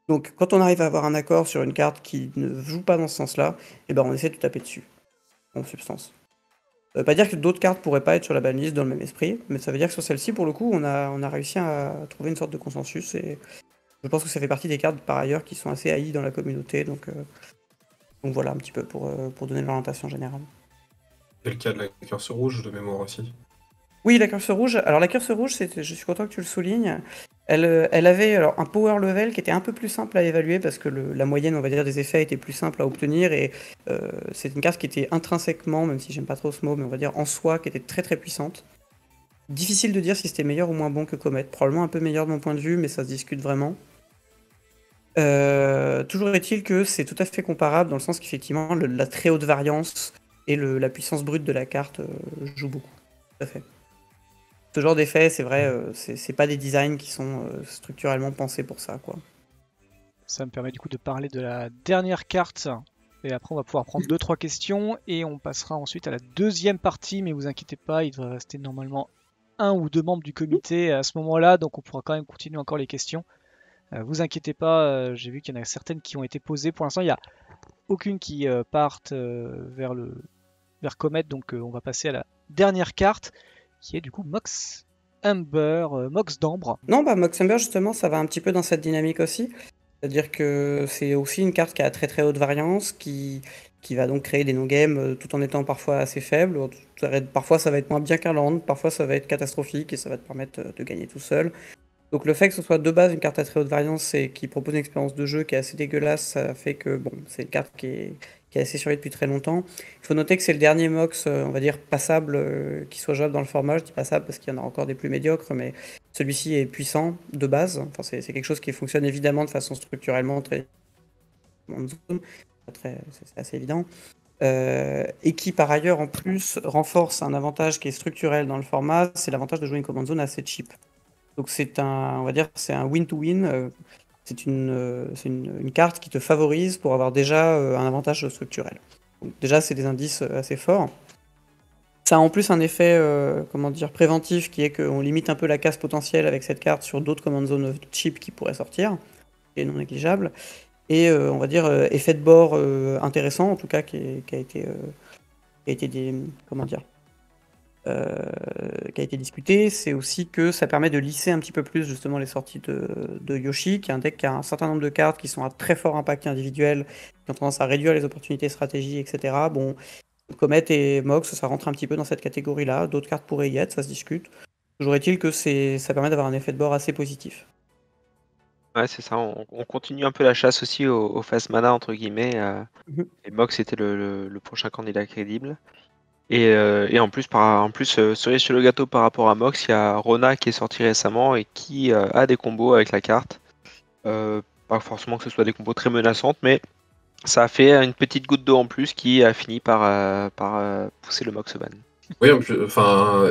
Donc, quand on arrive à avoir un accord sur une carte qui ne joue pas dans ce sens-là, on essaie de taper dessus, en substance. Ça veut pas dire que d'autres cartes pourraient pas être sur la banlist dans le même esprit, mais ça veut dire que sur celle-ci, pour le coup, on a réussi à trouver une sorte de consensus, et je pense que ça fait partie des cartes, par ailleurs, qui sont assez haïes dans la communauté, donc voilà un petit peu pour donner l'orientation générale. C'est le cas de la curseur rouge de mémoire aussi. Oui, la curseur rouge. Alors la curseur rouge, je suis content que tu le soulignes. Elle avait alors un power level qui était un peu plus simple à évaluer parce que la moyenne, on va dire, des effets était plus simple à obtenir et c'est une carte qui était intrinsèquement, même si j'aime pas trop ce mot, mais on va dire en soi, qui était très très puissante. Difficile de dire si c'était meilleur ou moins bon que Comet. Probablement un peu meilleur de mon point de vue, mais ça se discute vraiment. Toujours est-il que c'est tout à fait comparable dans le sens qu'effectivement la très haute variance et la puissance brute de la carte joue beaucoup. Tout à fait. Ce genre d'effet, c'est vrai, c'est pas des designs qui sont structurellement pensés pour ça, quoi. Ça me permet du coup de parler de la dernière carte. Et après, on va pouvoir prendre 2-3 questions. Et on passera ensuite à la deuxième partie. Mais vous inquiétez pas, il devrait rester normalement 1 ou 2 membres du comité à ce moment-là. Donc on pourra quand même continuer encore les questions. Vous inquiétez pas, j'ai vu qu'il y en a certaines qui ont été posées. Pour l'instant, il n'y a aucune qui parte vers Comet. Donc on va passer à la dernière carte. Qui est du coup Mox Amber, Mox d'Ambre. Non, bah Mox Amber, justement, ça va un petit peu dans cette dynamique aussi. C'est-à-dire que c'est aussi une carte qui a très très haute variance, qui va donc créer des no-games tout en étant parfois assez faible. Parfois ça va être moins bien qu'un land, parfois ça va être catastrophique et ça va te permettre de gagner tout seul. Donc le fait que ce soit de base une carte à très haute variance et qui propose une expérience de jeu qui est assez dégueulasse, ça fait que bon, c'est une carte qui est assez surveillée depuis très longtemps. Il faut noter que c'est le dernier Mox, on va dire, passable qui soit jouable dans le format. Je dis passable parce qu'il y en a encore des plus médiocres, mais celui-ci est puissant de base. Enfin, c'est quelque chose qui fonctionne évidemment de façon structurellement très... c'est assez évident. Et qui par ailleurs en plus renforce un avantage qui est structurel dans le format, c'est l'avantage de jouer une command zone assez cheap. Donc on va dire, c'est un win-to-win. C'est une carte qui te favorise pour avoir déjà un avantage structurel. Donc déjà, c'est des indices assez forts. Ça a en plus un effet, comment dire, préventif, qui est qu'on limite un peu la casse potentielle avec cette carte sur d'autres command zones cheap qui pourraient sortir, qui est non négligeable. Et on va dire effet de bord intéressant, en tout cas, qui a été comment dire, qui a été discuté, c'est aussi que ça permet de lisser un petit peu plus justement les sorties de Yoshi, qui est un deck qui a un certain nombre de cartes qui sont à très fort impact individuel, qui ont tendance à réduire les opportunités stratégie, etc. Bon, Comet et Mox, ça rentre un petit peu dans cette catégorie-là. D'autres cartes pourraient y être, ça se discute. Toujours est-il que ça permet d'avoir un effet de bord assez positif. Ouais, c'est ça. On continue un peu la chasse aussi au fast mana, entre guillemets. Et Mox était le prochain candidat crédible. Et en plus, cerise sur le gâteau par rapport à Mox, il y a Rona qui est sorti récemment et qui a des combos avec la carte. Pas forcément que ce soit des combos très menaçantes, mais ça a fait une petite goutte d'eau en plus qui a fini par pousser le Mox au ban. Oui,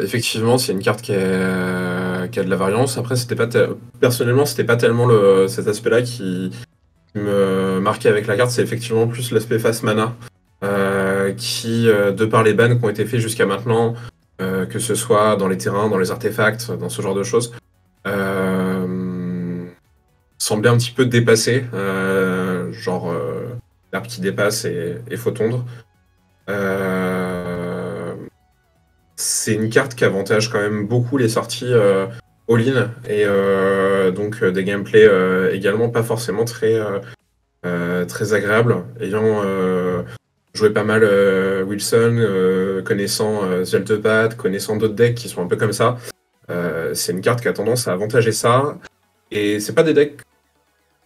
effectivement, c'est une carte qui a de la variance. Après, personnellement, c'était pas tellement cet aspect-là qui me marquait avec la carte, c'est effectivement plus l'aspect fast mana. Qui, de par les bans qui ont été faits jusqu'à maintenant, que ce soit dans les terrains, dans les artefacts, dans ce genre de choses, semblait un petit peu dépassé, genre l'herbe qui dépasse et faut tondre. C'est une carte qui avantage quand même beaucoup les sorties all-in et donc des gameplays également pas forcément très agréables, ayant joué pas mal Wilson, connaissant Zeltepat, connaissant d'autres decks qui sont un peu comme ça. C'est une carte qui a tendance à avantager ça. Et c'est pas des decks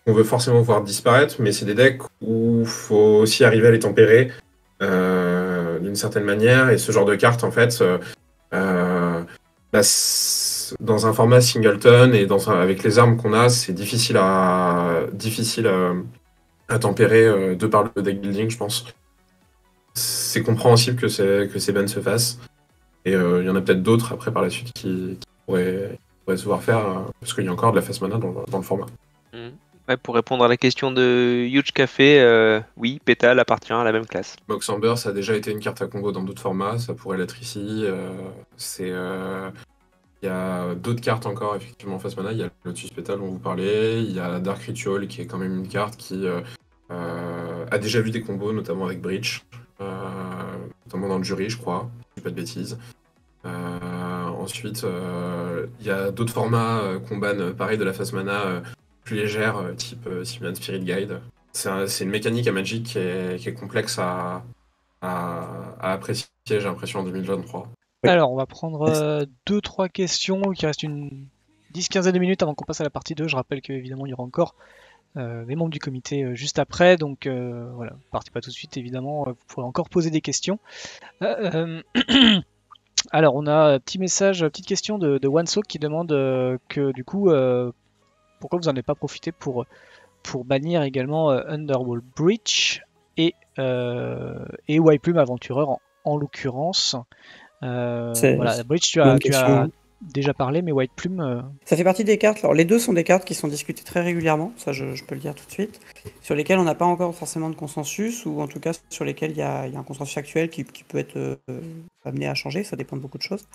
qu'on veut forcément voir disparaître, mais c'est des decks où il faut aussi arriver à les tempérer d'une certaine manière. Et ce genre de carte, en fait, dans un format singleton et avec les armes qu'on a, c'est difficile à tempérer de par le deck building, je pense. C'est compréhensible que ces bans se fassent. Et il y en a peut-être d'autres après par la suite qui pourraient se voir faire, parce qu'il y a encore de la fast mana dans le format. Ouais, pour répondre à la question de Huge Café, oui, Pétale appartient à la même classe. Mox Amber, ça a déjà été une carte à combo dans d'autres formats, ça pourrait l'être ici. Il y a d'autres cartes encore, effectivement, en fast mana. Il y a Lotus Pétale dont vous parlez, il y a Dark Ritual qui est quand même une carte qui a déjà vu des combos, notamment avec Breach, notamment dans le jury, je crois, je dis pas de bêtises. Ensuite, il y a d'autres formats qu'on banne, pareil, de la fast mana plus légère, type Simian Spirit Guide. C'est une mécanique à Magic qui est complexe à apprécier, j'ai l'impression, en 2023. Alors, on va prendre 2-3 questions. Il reste une 10-15 de minutes avant qu'on passe à la partie 2. Je rappelle qu'évidemment, il y aura encore les membres du comité juste après. Donc voilà, partez pas tout de suite, évidemment. Vous pourrez encore poser des questions. Alors, on a un petit message, petite question de OneSoak qui demande que du coup, pourquoi vous n'en avez pas profité pour bannir également Underworld Breach et White Plume Aventureur en l'occurrence. Voilà, Breach, tu as déjà parlé, mais White Plume. Ça fait partie des cartes. Alors, les deux sont des cartes qui sont discutées très régulièrement, ça je peux le dire tout de suite, sur lesquelles on n'a pas encore forcément de consensus, ou en tout cas sur lesquelles il y a un consensus actuel qui peut être amené à changer, ça dépend de beaucoup de choses.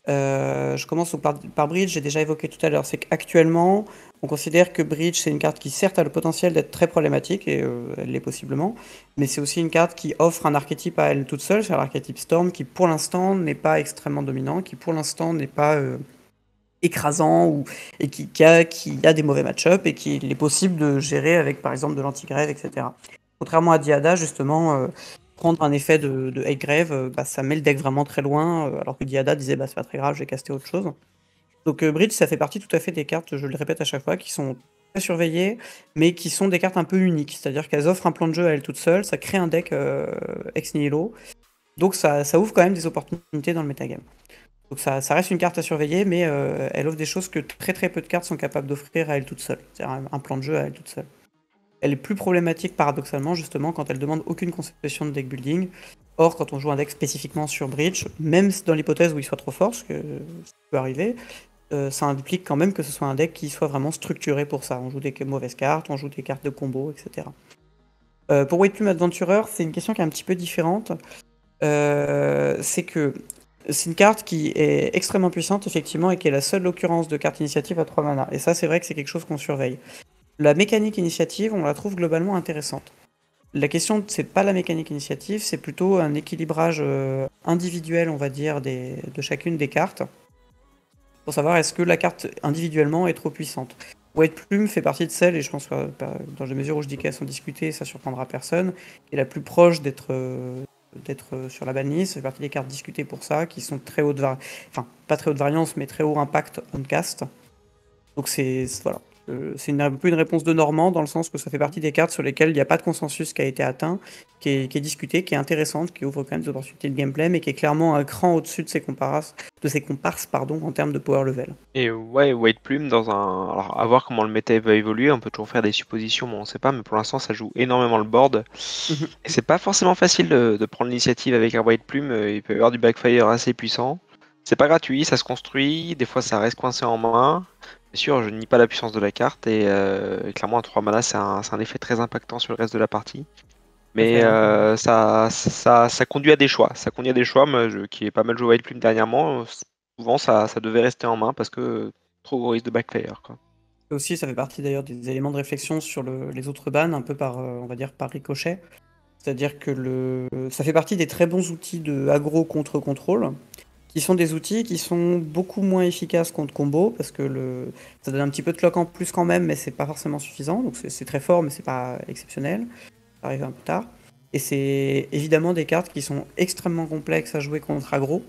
Je commence par Breach, j'ai déjà évoqué tout à l'heure, c'est qu'actuellement, on considère que Breach, c'est une carte qui certes a le potentiel d'être très problématique, et elle l'est possiblement, mais c'est aussi une carte qui offre un archétype à elle toute seule, c'est l'archétype Storm, qui pour l'instant n'est pas extrêmement dominant, qui pour l'instant n'est pas écrasant, et qui a des mauvais match-up, et qu'il est possible de gérer avec par exemple de l'anti-grève, etc. Contrairement à Diada, justement, prendre un effet de hate grave, ça met le deck vraiment très loin, alors que Diada disait c'est pas très grave, je vais caster autre chose. Donc Breach, ça fait partie tout à fait des cartes, je le répète à chaque fois, qui sont très surveillées, mais qui sont des cartes un peu uniques, c'est-à-dire qu'elles offrent un plan de jeu à elles toutes seules, ça crée un deck ex nihilo, donc ça ouvre quand même des opportunités dans le metagame. Donc ça reste une carte à surveiller, mais elle offre des choses que très très peu de cartes sont capables d'offrir à elles toutes seules, c'est-à-dire un plan de jeu à elles toutes seules. Elle est plus problématique paradoxalement justement quand elle demande aucune concession de deck building. Or, quand on joue un deck spécifiquement sur Breach, même dans l'hypothèse où il soit trop fort, ce que ça peut arriver, ça implique quand même que ce soit un deck qui soit vraiment structuré pour ça. On joue des mauvaises cartes, on joue des cartes de combo, etc. Pour White Plume Adventurer, c'est une question qui est un petit peu différente. C'est que c'est une carte qui est extrêmement puissante, effectivement, et qui est la seule occurrence de carte initiative à 3 mana. Et ça, c'est vrai que c'est quelque chose qu'on surveille. La mécanique initiative, on la trouve globalement intéressante. La question, c'est pas la mécanique initiative, c'est plutôt un équilibrage individuel, on va dire, de chacune des cartes, pour savoir est-ce que la carte individuellement est trop puissante. White Plume fait partie de celle, et je pense que dans la mesure où je dis qu'elles sont discutées, ça surprendra personne, qui est la plus proche d'être sur la banlist. Ça fait partie des cartes discutées pour ça, qui sont très haute enfin pas très haute variance, mais très haut impact on cast. Donc voilà. C'est un peu une réponse de Normand, dans le sens que ça fait partie des cartes sur lesquelles il n'y a pas de consensus qui a été atteint, qui est discuté, qui est intéressante, qui ouvre quand même des opportunités de gameplay, mais qui est clairement un cran au-dessus de ses comparses en termes de power level. Et ouais, White Plume, alors à voir comment le méta va évoluer, on peut toujours faire des suppositions, mais on sait pas, mais pour l'instant ça joue énormément le board. Et c'est pas forcément facile de prendre l'initiative avec un White Plume, il peut y avoir du backfire assez puissant. C'est pas gratuit, ça se construit, des fois ça reste coincé en main. Bien sûr, je nie pas la puissance de la carte, et clairement à 3 mana c'est un effet très impactant sur le reste de la partie. Mais ça conduit à des choix. Ça conduit à des choix, moi qui ai pas mal joué White Plume dernièrement, souvent ça devait rester en main parce que trop gros risque de backfire, quoi. Et aussi, ça fait partie d'ailleurs des éléments de réflexion sur les autres bans, un peu on va dire par ricochet. C'est-à-dire que ça fait partie des très bons outils de aggro contre contrôle, qui sont des outils qui sont beaucoup moins efficaces contre combo, parce que ça donne un petit peu de clock en plus quand même, mais c'est pas forcément suffisant, donc c'est très fort, mais c'est pas exceptionnel. Ça arrive un peu tard. Et c'est évidemment des cartes qui sont extrêmement complexes à jouer contre aggro.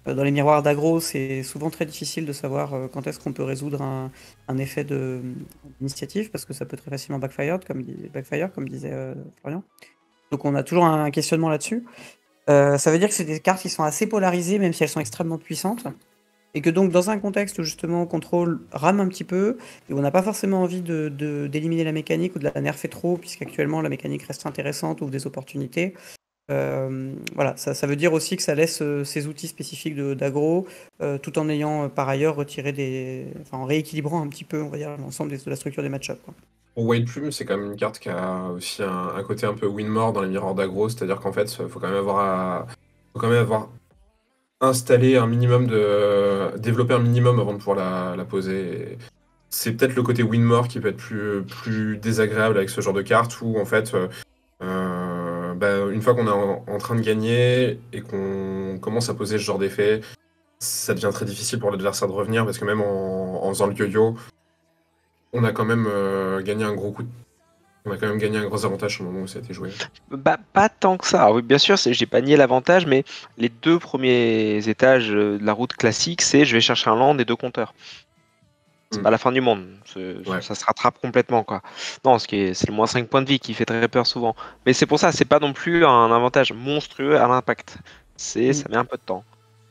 Dans les miroirs d'aggro, c'est souvent très difficile de savoir quand est-ce qu'on peut résoudre un effet d'initiative, parce que ça peut très facilement backfire, comme disait Florian. Donc on a toujours un questionnement là-dessus. Ça veut dire que c'est des cartes qui sont assez polarisées, même si elles sont extrêmement puissantes. Et que donc dans un contexte où justement contrôle rame un petit peu, et où on n'a pas forcément envie d'éliminer la mécanique ou de la nerfer trop, puisqu'actuellement la mécanique reste intéressante, ouvre des opportunités. Voilà, ça veut dire aussi que ça laisse ces outils spécifiques d'aggro, tout en ayant par ailleurs retiré en rééquilibrant un petit peu, on va dire, l'ensemble de la structure des match-ups. Pour White Plume, c'est quand même une carte qui a aussi un côté un peu win-more dans les miroirs d'aggro, c'est-à-dire qu'en fait, faut quand même avoir installé un minimum développer un minimum avant de pouvoir la poser. C'est peut-être le côté win-more qui peut être plus désagréable avec ce genre de carte, où en fait, une fois qu'on est en train de gagner et qu'on commence à poser ce genre d'effet, ça devient très difficile pour l'adversaire de revenir, parce que même en faisant le yo-yo, on a quand même gagné un gros coup. On a quand même gagné un gros avantage au moment où ça a été joué. Pas tant que ça. Oui, bien sûr, j'ai pas nié l'avantage, mais les 2 premiers étages de la route classique, c'est je vais chercher un land et 2 compteurs. c'est pas la fin du monde. Ça se rattrape complètement, quoi. Non, c'est le moins 5 points de vie qui fait très peur souvent. Mais c'est pour ça, c'est pas non plus un avantage monstrueux à l'impact. Ça met un peu de temps.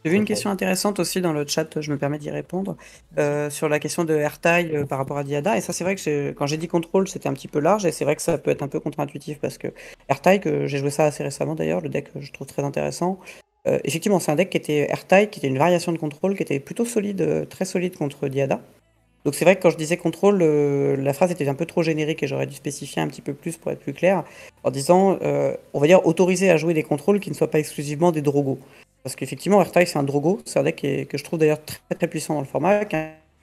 J'ai vu une question intéressante aussi dans le chat, je me permets d'y répondre, sur la question de AirTie par rapport à Diada. Et ça, c'est vrai que quand j'ai dit contrôle, c'était un petit peu large, et c'est vrai que ça peut être un peu contre-intuitif parce que AirTie, que j'ai joué ça assez récemment d'ailleurs, le deck je trouve très intéressant. Effectivement, c'est un deck qui était AirTie, qui était une variation de contrôle, qui était plutôt solide, très solide contre Diada. Donc c'est vrai que quand je disais contrôle, la phrase était un peu trop générique et j'aurais dû spécifier un petit peu plus pour être plus clair, en disant, on va dire, autoriser à jouer des contrôles qui ne soient pas exclusivement des drogos. Parce qu'effectivement, AirTie, c'est un drogo, c'est un deck que je trouve d'ailleurs très très puissant dans le format,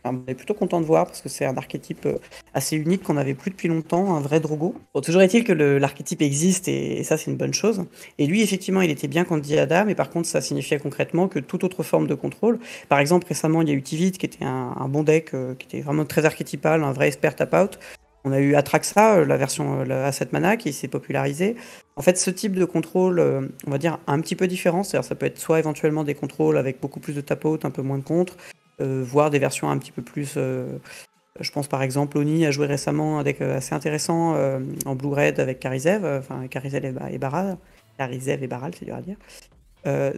on est plutôt content de voir parce que c'est un archétype assez unique qu'on n'avait plus depuis longtemps, un vrai drogo. Bon, toujours est-il que l'archétype existe et ça c'est une bonne chose. Et lui effectivement il était bien contre Diada, mais par contre ça signifiait concrètement que toute autre forme de contrôle, par exemple récemment il y a eu Tivit qui était un bon deck, qui était vraiment très archétypal, un vrai expert tap-out. On a eu Atraxa, la version à 7 mana qui s'est popularisée. En fait, ce type de contrôle, on va dire un petit peu différent, c'est-à-dire ça peut être soit éventuellement des contrôles avec beaucoup plus de tap-out, un peu moins de contre, voire des versions un petit peu plus... je pense par exemple, Oni a joué récemment un deck assez intéressant en Blue-Red avec Karizev, enfin Karizev et Baral. Karizev et Baral, c'est dur à dire.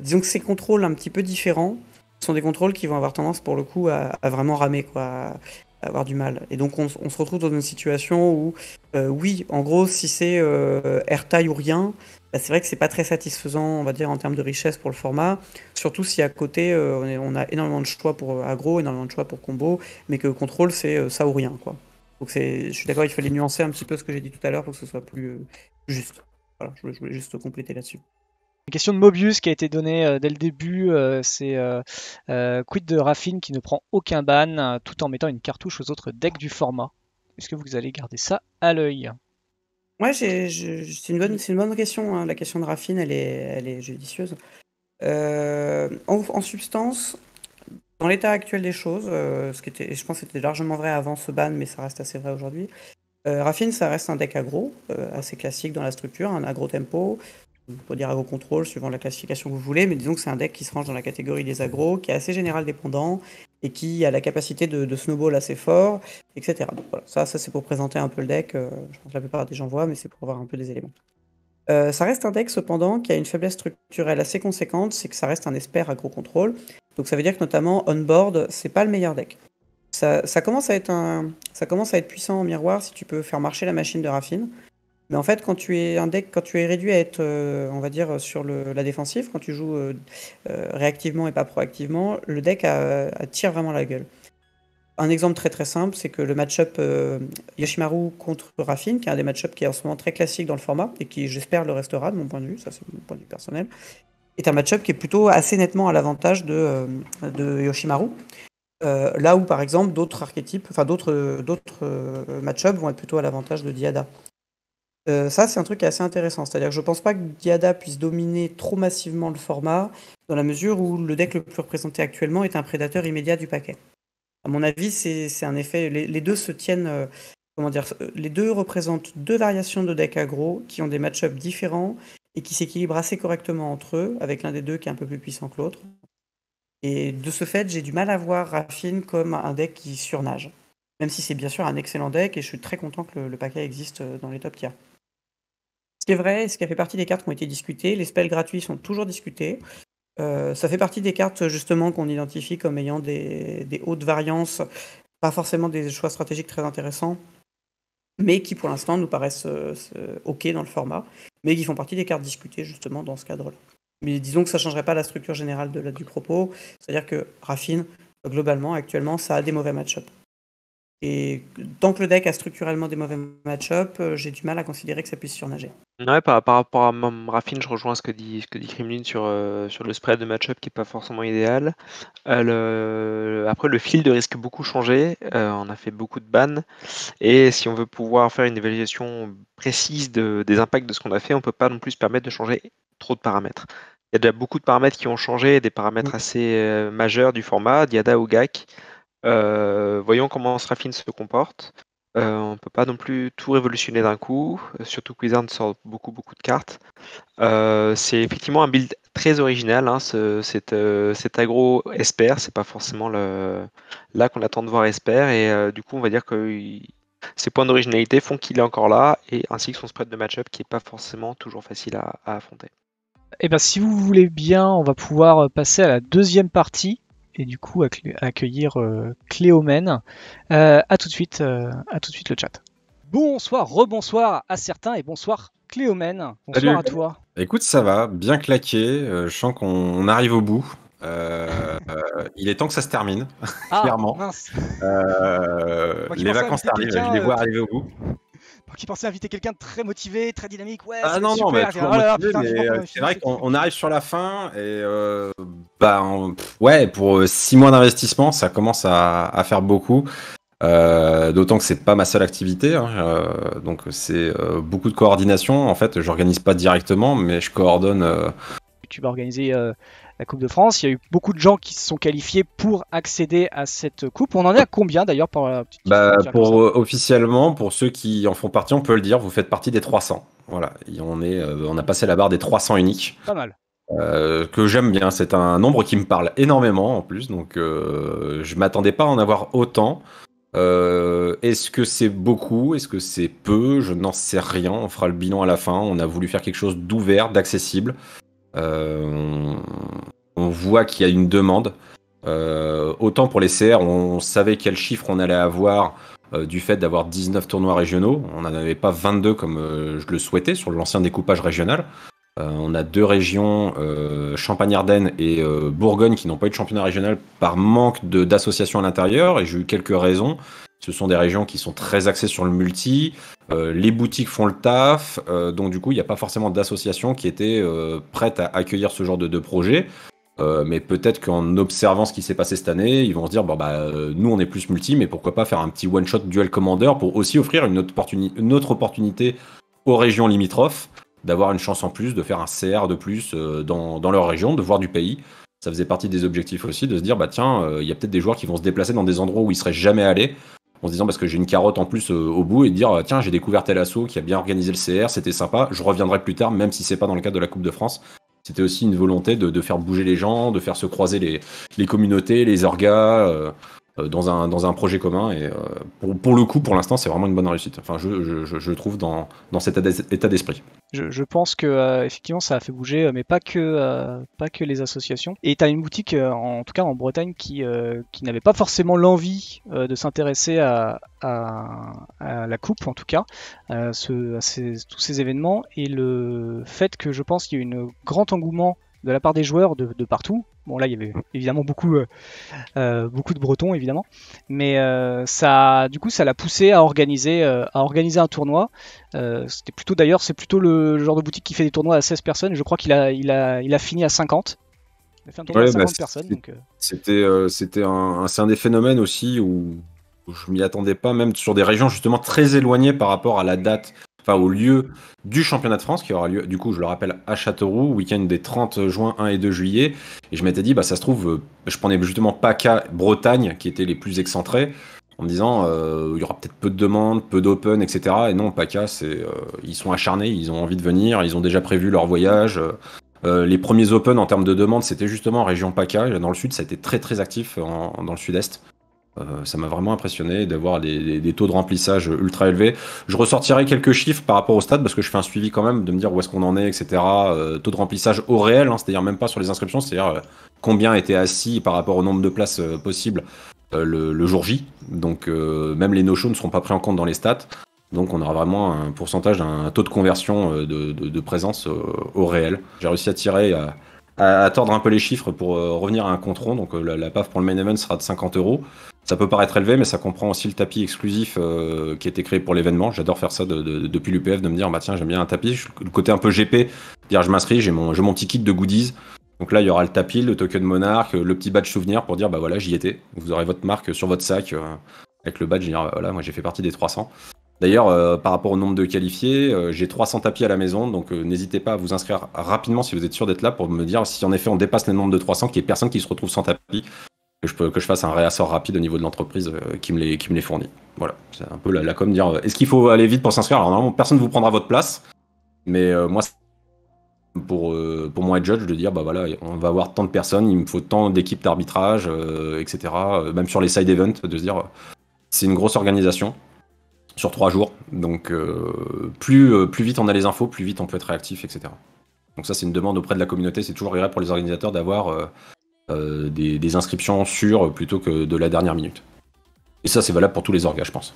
Disons que ces contrôles un petit peu différents sont des contrôles qui vont avoir tendance pour le coup à vraiment ramer, quoi, à avoir du mal. Et donc on se retrouve dans une situation où, oui, en gros, si c'est AirTie ou rien, bah, c'est vrai que c'est pas très satisfaisant, on va dire, en termes de richesse pour le format. Surtout si à côté, on a énormément de choix pour aggro, énormément de choix pour combo, mais que contrôle, c'est ça ou rien, quoi. Donc je suis d'accord, il fallait nuancer un petit peu ce que j'ai dit tout à l'heure pour que ce soit plus juste. Voilà, je voulais juste compléter là-dessus. Une question de Mobius qui a été donnée dès le début, c'est quid de Raffine qui ne prend aucun ban tout en mettant une cartouche aux autres decks du format. Est-ce que vous allez garder ça à l'œil? Ouais, c'est une bonne question, hein. La question de Raffine, elle est judicieuse. En substance, dans l'état actuel des choses, je pense que c'était largement vrai avant ce ban, mais ça reste assez vrai aujourd'hui. Raffine, ça reste un deck aggro, assez classique dans la structure, un aggro tempo. On peut dire aggro contrôle suivant la classification que vous voulez, mais disons que c'est un deck qui se range dans la catégorie des aggros, qui est assez général dépendant et qui a la capacité de snowball assez fort, etc. Donc voilà, ça c'est pour présenter un peu le deck. Je pense que la plupart des gens voient, mais c'est pour avoir un peu des éléments. Ça reste un deck cependant qui a une faiblesse structurelle assez conséquente, c'est que ça reste un expert aggro contrôle. Donc ça veut dire que notamment on-board, c'est pas le meilleur deck. Ça commence à être puissant en miroir si tu peux faire marcher la machine de Raffine. Mais en fait, quand tu es réduit à être, on va dire, sur la défensive, quand tu joues réactivement et pas proactivement, le deck tire vraiment la gueule. Un exemple très très simple, c'est que le match-up Yoshimaru contre Raffine, qui est un des match-ups qui est en ce moment très classique dans le format, et qui j'espère le restera de mon point de vue, ça c'est mon point de vue personnel, est un match-up qui est plutôt assez nettement à l'avantage de Yoshimaru. Là où par exemple d'autres archétypes, enfin d'autres match-ups vont être plutôt à l'avantage de Diada. Ça, c'est un truc qui est assez intéressant. C'est-à-dire que je pense pas que Diada puisse dominer trop massivement le format, dans la mesure où le deck le plus représenté actuellement est un prédateur immédiat du paquet. À mon avis, c'est un effet. Les deux se tiennent. Comment dire, les deux représentent deux variations de deck aggro qui ont des match-ups différents et qui s'équilibrent assez correctement entre eux, avec l'un des deux qui est un peu plus puissant que l'autre. Et de ce fait, j'ai du mal à voir Raffine comme un deck qui surnage. Même si c'est bien sûr un excellent deck et je suis très content que le paquet existe dans les top tiers. Ce qui est vrai, ce qui a fait partie des cartes qui ont été discutées, les spells gratuits sont toujours discutés. Ça fait partie des cartes justement qu'on identifie comme ayant des hautes variances, pas forcément des choix stratégiques très intéressants, mais qui pour l'instant nous paraissent ok dans le format, mais qui font partie des cartes discutées justement dans ce cadre-là. Mais disons que ça ne changerait pas la structure générale du propos, c'est-à-dire que Raffine, globalement, actuellement, ça a des mauvais match-ups. Et tant que le deck a structurellement des mauvais match-ups, j'ai du mal à considérer que ça puisse surnager. Ouais, par rapport à Raffine, je rejoins ce que dit Kremlin sur le spread de match-up qui n'est pas forcément idéal. Après, le field risque beaucoup changer. On a fait beaucoup de bans. Et si on veut pouvoir faire une évaluation précise des impacts de ce qu'on a fait, on ne peut pas non plus se permettre de changer trop de paramètres. Il y a déjà beaucoup de paramètres qui ont changé, des paramètres assez majeurs du format, Diada ou GAC. Voyons comment Raffine se comporte. On ne peut pas non plus tout révolutionner d'un coup, surtout que Wizard sort beaucoup de cartes. C'est effectivement un build très original, hein, cet agro Esper, c'est pas forcément là qu'on attend de voir Esper, et du coup on va dire que ces points d'originalité font qu'il est encore là, et ainsi que son spread de match-up qui est pas forcément toujours facile à affronter. Et ben si vous voulez bien, on va pouvoir passer à la deuxième partie et du coup accueillir Cléomène. À tout de suite le chat. Bonsoir, rebonsoir à certains et bonsoir Cléomène. Bonsoir Salut. à toi. Écoute, ça va, bien claqué. Je sens qu'on arrive au bout. Il est temps que ça se termine, clairement. Mince. Les vacances arrivent, je les vois arriver au bout. Qui pensait inviter quelqu'un de très motivé, très dynamique. Ouais, Ah non, super. mais toujours motivé, mais c'est vrai qu'on arrive sur la fin et ouais, pour 6 mois d'investissement, ça commence à faire beaucoup. D'autant que c'est pas ma seule activité, hein, donc c'est beaucoup de coordination. En fait, j'organise pas directement, mais je coordonne. Tu vas organiser la Coupe de France. Il y a eu beaucoup de gens qui se sont qualifiés pour accéder à cette coupe. On en est à combien d'ailleurs pour la petite officiellement, pour ceux qui en font partie, on peut le dire, vous faites partie des 300. Voilà, et on a passé la barre des 300 uniques. Pas mal. Que j'aime bien. C'est un nombre qui me parle énormément en plus, donc je m'attendais pas à en avoir autant. Est-ce que c'est beaucoup? Est-ce que c'est peu? Je n'en sais rien. On fera le bilan à la fin. On a voulu faire quelque chose d'ouvert, d'accessible. On voit qu'il y a une demande. Autant pour les CR, on savait quel chiffre on allait avoir du fait d'avoir 19 tournois régionaux. On n'en avait pas 22 comme je le souhaitais sur l'ancien découpage régional. On a 2 régions, Champagne-Ardenne et Bourgogne, qui n'ont pas eu de championnat régional par manque d'associations à l'intérieur. Et j'ai eu quelques raisons. Ce sont des régions qui sont très axées sur le multi. Les boutiques font le taf. Donc du coup, il n'y a pas forcément d'associations qui étaient prêtes à accueillir ce genre de projet. Mais peut-être qu'en observant ce qui s'est passé cette année, ils vont se dire nous on est plus multi, mais pourquoi pas faire un petit one-shot duel commander pour aussi offrir une autre opportunité aux régions limitrophes d'avoir une chance en plus, de faire un CR de plus dans leur région, de voir du pays. Ça faisait partie des objectifs aussi, de se dire il y a peut-être des joueurs qui vont se déplacer dans des endroits où ils seraient jamais allés, en se disant parce que j'ai une carotte en plus au bout, et dire tiens, j'ai découvert tel asso qui a bien organisé le CR, c'était sympa, je reviendrai plus tard, même si c'est pas dans le cadre de la Coupe de France. C'était aussi une volonté de faire bouger les gens, de faire se croiser les communautés, les orgas, dans un projet commun. Et pour le coup, pour l'instant, c'est vraiment une bonne réussite. Enfin, je trouve dans cet état d'esprit. Je pense que effectivement ça a fait bouger, mais pas que les associations. Et tu as une boutique, en tout cas en Bretagne, qui n'avait pas forcément l'envie de s'intéresser à la coupe, en tout cas, tous ces événements. Et le fait que je pense qu'il y a eu un grand engouement de la part des joueurs de partout. Bon, là il y avait évidemment beaucoup de Bretons évidemment, mais ça l'a poussé à organiser un tournoi. C'est plutôt le genre de boutique qui fait des tournois à 16 personnes. Je crois qu'il a fini à 50. Il a fait un tournoi à 50 personnes. Donc, c'est un des phénomènes aussi où je m'y attendais pas, même sur des régions justement très éloignées par rapport à la date. Enfin, au lieu du championnat de France qui aura lieu, du coup, je le rappelle, à Châteauroux, week-end des 30 juin, 1 et 2 juillet. Et je m'étais dit, ça se trouve, je prenais justement PACA, Bretagne, qui étaient les plus excentrés, en me disant, il y aura peut-être peu de demandes, peu d'open, etc. Et non, PACA, ils sont acharnés, ils ont envie de venir, ils ont déjà prévu leur voyage. Les premiers open en termes de demandes, c'était justement en région PACA. Dans le sud, ça a été très très actif dans le sud-est. Ça m'a vraiment impressionné d'avoir des taux de remplissage ultra élevés. Je ressortirai quelques chiffres par rapport au stade parce que je fais un suivi quand même de me dire où est-ce qu'on en est, etc. Taux de remplissage au réel, c'est-à-dire même pas sur les inscriptions, c'est-à-dire combien étaient assis par rapport au nombre de places possibles le jour J. Donc même les no-shows ne seront pas pris en compte dans les stats. Donc on aura vraiment un pourcentage, un taux de conversion de présence au réel. J'ai réussi à tirer à tordre un peu les chiffres pour revenir à un compte rond. Donc la PAF pour le main event sera de 50 €. Ça peut paraître élevé, mais ça comprend aussi le tapis exclusif qui a été créé pour l'événement. J'adore faire ça depuis l'UPF, de me dire tiens, j'aime bien un tapis. Le côté un peu GP, dire je m'inscris, j'ai mon petit kit de goodies. Donc là, il y aura le tapis, le token monarque, le petit badge souvenir pour dire voilà, j'y étais. Vous aurez votre marque sur votre sac avec le badge. Dire voilà, moi j'ai fait partie des 300. D'ailleurs, par rapport au nombre de qualifiés, j'ai 300 tapis à la maison, donc n'hésitez pas à vous inscrire rapidement si vous êtes sûr d'être là pour me dire si en effet on dépasse le nombre de 300, qu'il n'y ait personne qui se retrouve sans tapis, que je fasse un réassort rapide au niveau de l'entreprise qui me les fournit. Voilà, c'est un peu la com, dire est-ce qu'il faut aller vite pour s'inscrire? Alors normalement personne ne vous prendra votre place, mais moi pour moi judge de dire bah voilà, on va avoir tant de personnes, il me faut tant d'équipes d'arbitrage, etc. Même sur les side events, de se dire c'est une grosse organisation sur 3 jours, donc plus vite on a les infos, plus vite on peut être réactif, etc. Donc ça c'est une demande auprès de la communauté, c'est toujours agréable pour les organisateurs d'avoir des inscriptions sûres plutôt que de la dernière minute. Et ça c'est valable pour tous les orgas, je pense.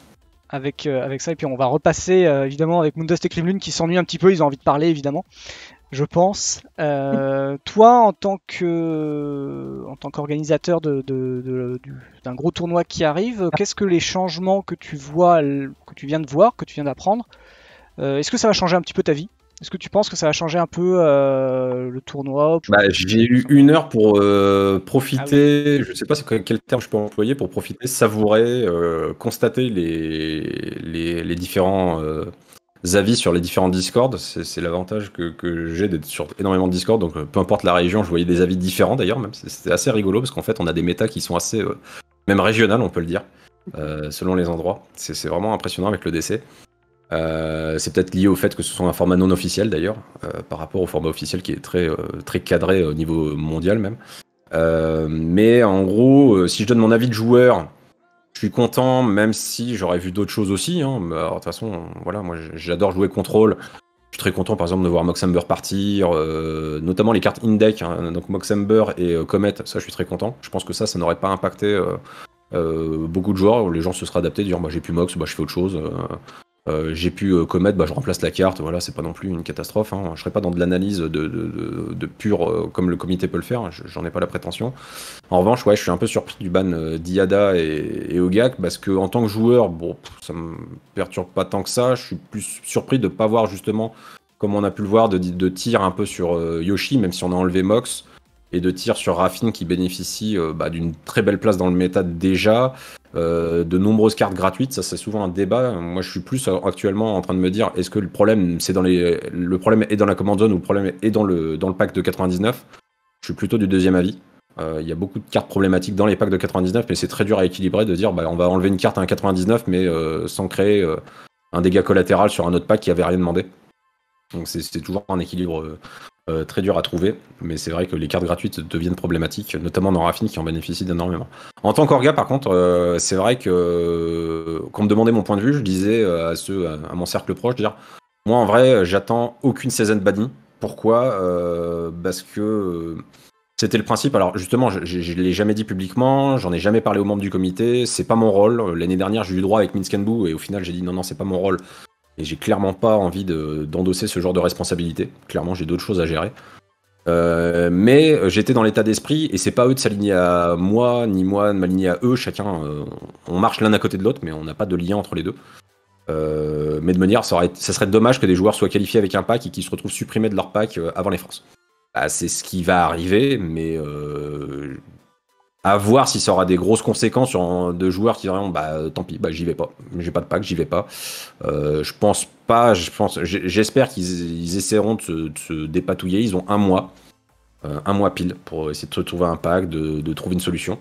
Avec ça, et puis on va repasser évidemment avec Moondust et Krivlune qui s'ennuient un petit peu, ils ont envie de parler évidemment, je pense. Toi, en tant qu'organisateur d'un gros tournoi qui arrive, qu'est-ce que les changements que tu vois, que tu viens de voir, que tu viens d'apprendre, est-ce que ça va changer un petit peu ta vie ? Est-ce que tu penses que ça va changer un peu le tournoi ? J'ai eu 1 heure pour profiter, je ne sais pas quel terme je peux employer, pour profiter, savourer, constater les différents avis sur les différents Discord. C'est l'avantage que j'ai d'être sur énormément de Discord, donc peu importe la région, je voyais des avis différents d'ailleurs, même c'était assez rigolo parce qu'en fait on a des métas qui sont assez, même régionales on peut le dire, selon les endroits. C'est vraiment impressionnant avec le DC. C'est peut-être lié au fait que ce soit un format non officiel d'ailleurs, par rapport au format officiel qui est très cadré au niveau mondial même. Mais en gros, si je donne mon avis de joueur, je suis content, même si j'aurais vu d'autres choses aussi. Hein. Alors, de toute façon, voilà, moi j'adore jouer contrôle. Je suis très content par exemple de voir Moxember partir, notamment les cartes in-deck, hein, donc Moxember et Comet, ça je suis très content. Je pense que ça n'aurait pas impacté beaucoup de joueurs. Les gens se seraient adaptés, dire bah, j'ai plus Mox, bah, je fais autre chose. J'ai pu Comet, bah, je remplace la carte, voilà, c'est pas non plus une catastrophe. Hein. Je serais pas dans de l'analyse de pur comme le comité peut le faire, j'en ai pas la prétention. En revanche, ouais, je suis un peu surpris du ban d'Iada et Ogak parce que en tant que joueur, bon, ça me perturbe pas tant que ça. Je suis plus surpris de pas voir justement, comme on a pu le voir, de tir un peu sur Yoshi, même si on a enlevé Mox, et de tir sur Raffine qui bénéficie d'une très belle place dans le méta déjà. De nombreuses cartes gratuites, ça c'est souvent un débat. Moi je suis plus actuellement en train de me dire est-ce que le problème le problème est dans la command zone ou le problème est dans le pack de 99. Je suis plutôt du deuxième avis. Il y a beaucoup de cartes problématiques dans les packs de 99, mais c'est très dur à équilibrer de dire bah, on va enlever une carte à un 99 mais sans créer un dégât collatéral sur un autre pack qui avait rien demandé. Donc c'est toujours un équilibre très dur à trouver, mais c'est vrai que les cartes gratuites deviennent problématiques, notamment dans Raffine qui en bénéficie énormément. En tant qu'orga, par contre, c'est vrai que quand on me demandait mon point de vue, je disais à mon cercle proche, dire moi en vrai, j'attends aucune season bannie. Pourquoi parce que c'était le principe. Alors justement, je l'ai jamais dit publiquement, j'en ai jamais parlé aux membres du comité, c'est pas mon rôle. L'année dernière, j'ai eu droit avec Minskenbu et au final, j'ai dit non, c'est pas mon rôle. Et j'ai clairement pas envie d'endosser ce genre de responsabilité. Clairement, j'ai d'autres choses à gérer. Mais j'étais dans l'état d'esprit, et c'est pas eux de s'aligner à moi, ni moi de m'aligner à eux. Chacun, on marche l'un à côté de l'autre, mais on n'a pas de lien entre les deux. Mais de manière, ça serait dommage que des joueurs soient qualifiés avec un pack et qu'ils se retrouvent supprimés de leur pack avant les France. Bah, c'est ce qui va arriver, mais à voir si ça aura des grosses conséquences sur de joueurs qui diront bah tant pis, bah j'y vais pas, j'ai pas de pack, j'y vais pas. Je pense pas, j'espère qu'ils essaieront de se dépatouiller. Ils ont un mois pile pour essayer de trouver un pack, de trouver une solution.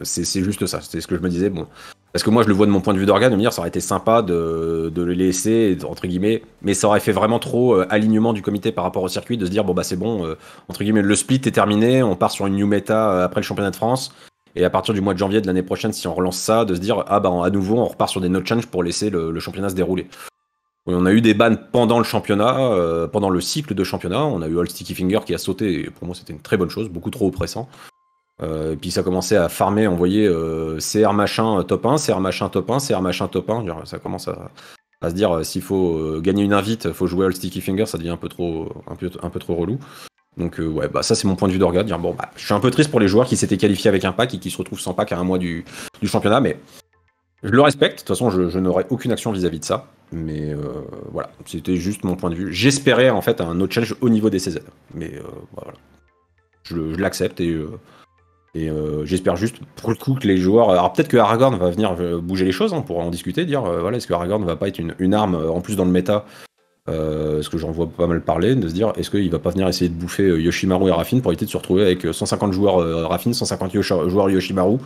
C'est juste ça, c'était ce que je me disais. Bon, parce que moi je le vois de mon point de vue d'organe, de me dire ça aurait été sympa de le laisser entre guillemets, mais ça aurait fait vraiment trop alignement du comité par rapport au circuit, de se dire bon bah c'est bon, entre guillemets le split est terminé, on part sur une new méta après le championnat de France, et à partir du mois de janvier de l'année prochaine, si on relance ça, de se dire ah bah à nouveau on repart sur des no change pour laisser le championnat se dérouler. On a eu des bans pendant le championnat, pendant le cycle de championnat, on a eu All Sticky Finger qui a sauté, et pour moi c'était une très bonne chose, beaucoup trop oppressant. Et puis ça commençait à farmer, envoyer CR machin top 1, CR machin top 1, CR machin top 1. Ça commence à se dire s'il faut gagner une invite, il faut jouer All Sticky Finger, ça devient un peu trop relou. Donc ouais, bah ça c'est mon point de vue d'orga, dire bon bah je suis un peu triste pour les joueurs qui s'étaient qualifiés avec un pack et qui se retrouvent sans pack à un mois du championnat, mais je le respecte. De toute façon je n'aurai aucune action vis-à-vis de ça, mais voilà, c'était juste mon point de vue. J'espérais en fait un autre challenge au niveau des CZ, mais voilà, je l'accepte et j'espère juste pour le coup que les joueurs. Alors peut-être que Aragorn va venir bouger les choses, on pourra en discuter, dire voilà, est-ce que Aragorn va pas être une arme en plus dans le méta, parce que j'en vois pas mal parler, de se dire est-ce qu'il va pas venir essayer de bouffer Yoshimaru et Raffine pour éviter de se retrouver avec 150 joueurs Raffine, 150 joueurs Yoshimaru.